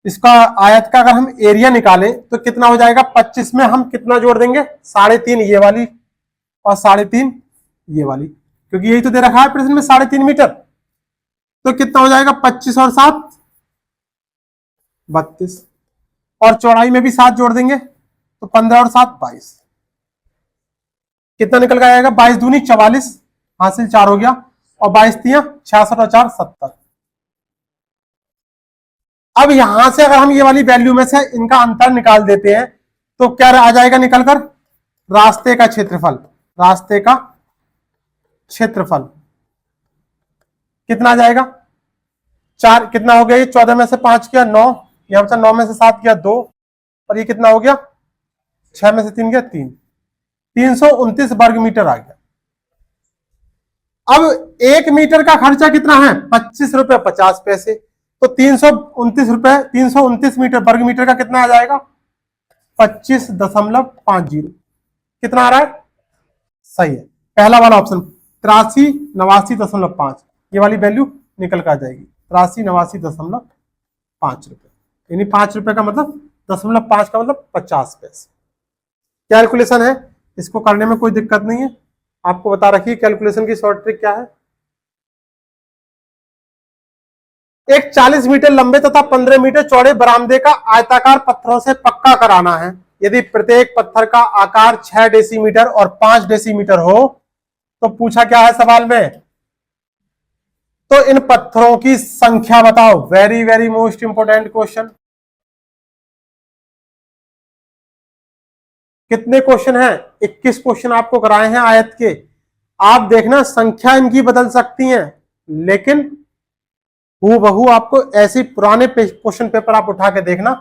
इसका आयत का अगर हम एरिया निकालें तो कितना हो जाएगा, 25 में हम कितना जोड़ देंगे 3.5 ये वाली और 3.5 ये वाली, क्योंकि यही तो दे रखा है प्रश्न में 3.5 मीटर। तो कितना हो जाएगा 25 और 7 32, और चौड़ाई में भी 7 जोड़ देंगे तो 15 और 7 22, कितना निकल के आएगा 22 दूनी 44, हासिल 4 हो गया, और 22 तिया 66 और 4 70। अब यहां से अगर हम ये वाली वैल्यू में से इनका अंतर निकाल देते हैं तो क्या आ जाएगा निकलकर, रास्ते का क्षेत्रफल, रास्ते का क्षेत्रफल कितना आ जाएगा 4, कितना हो गया ये 14 में से 5 किया 9, यहां से 9 में से 7 किया 2, और ये कितना हो गया 6 में से 3 गया 3, 329 वर्ग मीटर आ गया। अब 1 मीटर का खर्चा कितना है 25 रुपए 50 पैसे, तो 329 मीटर वर्ग मीटर का कितना आ जाएगा 25.50, कितना आ रहा है, सही है पहला वाला ऑप्शन 8389.5, ये वाली वैल्यू निकल कर आ जाएगी 8389.5 रुपए, यानी 5 रुपए का मतलब 0.5 का मतलब 50 पैसे। कैलकुलेशन है, इसको करने में कोई दिक्कत नहीं है, आपको बता रखी कैलकुलेशन की शॉर्ट ट्रिक क्या है। एक 40 मीटर लंबे तथा 15 मीटर चौड़े बरामदे का आयताकार पत्थरों से पक्का कराना है। यदि प्रत्येक पत्थर का आकार 6 डेसीमीटर और 5 डेसीमीटर हो तो पूछा क्या है सवाल में, तो इन पत्थरों की संख्या बताओ। Very very most important question. कितने क्वेश्चन हैं 21 क्वेश्चन आपको कराए हैं आयत के। आप देखना संख्या इनकी बदल सकती हैं, लेकिन हूबहू आपको ऐसे पुराने क्वेश्चन पेपर आप उठा के देखना,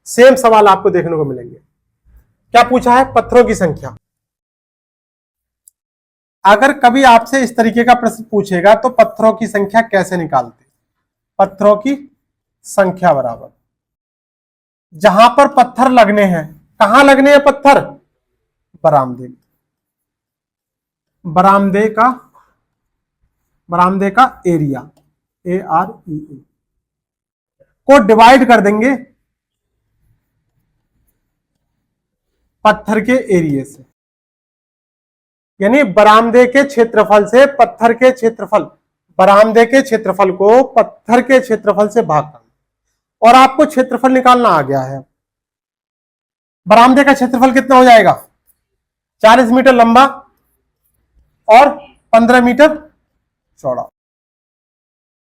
सेम सवाल आपको देखने को मिलेंगे। क्या पूछा है? पत्थरों की संख्या। अगर कभी आपसे इस तरीके का प्रश्न पूछेगा तो पत्थरों की संख्या कैसे निकालते? पत्थरों की संख्या बराबर, जहां पर पत्थर लगने हैं, कहां लगने हैं पत्थर? बरामदे, बरामदे का एरिया, AREA को डिवाइड कर देंगे पत्थर के एरिया से, यानी बरामदे के क्षेत्रफल से पत्थर के क्षेत्रफल, बरामदे के क्षेत्रफल को पत्थर के क्षेत्रफल से भाग करना, और आपको क्षेत्रफल निकालना आ गया है। बरामदे का क्षेत्रफल कितना हो जाएगा? 40 मीटर लंबा और 15 मीटर चौड़ा।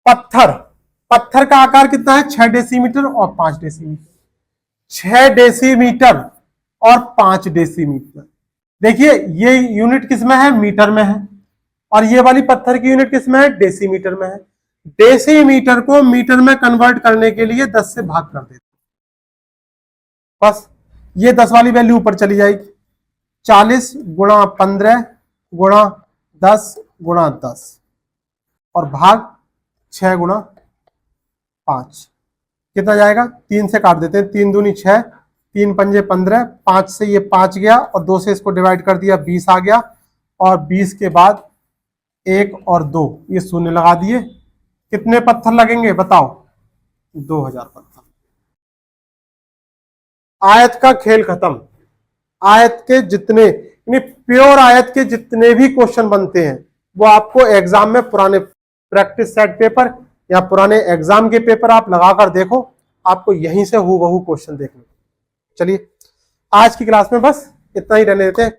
पत्थर का आकार कितना है? 6 डेसीमीटर और 5 डेसीमीटर। 6 डेसीमीटर और 5 डेसीमीटर। देखिए ये यूनिट किस में है? मीटर में है, और ये वाली पत्थर की यूनिट किस में है? डेसीमीटर में है। डेसीमीटर को मीटर में कन्वर्ट करने के लिए 10 से भाग कर देते, बस ये 10 वाली वैल्यू ऊपर चली जाएगी। 40 गुणा 15 गुणा 10 गुणा 10 और भाग 6 गुणा 5 कितना जाएगा? 3 से काट देते हैं, 3 दूनी 6, 3 पंजे 15, 5 से ये 5 गया और 2 से इसको डिवाइड कर दिया, 20 आ गया, और 20 के बाद 1 और 2 ये शून्य लगा दिए। कितने पत्थर लगेंगे बताओ? 2000 पत्थर। आयत का खेल खत्म। आयत के जितने, यानी प्योर आयत के जितने भी क्वेश्चन बनते हैं वो आपको एग्जाम में, पुराने प्रैक्टिस सेट पेपर या पुराने एग्जाम के पेपर आप लगाकर देखो, आपको यहीं से हूबहू क्वेश्चन देखने। चलिए आज की क्लास में बस इतना ही रहने देते हैं।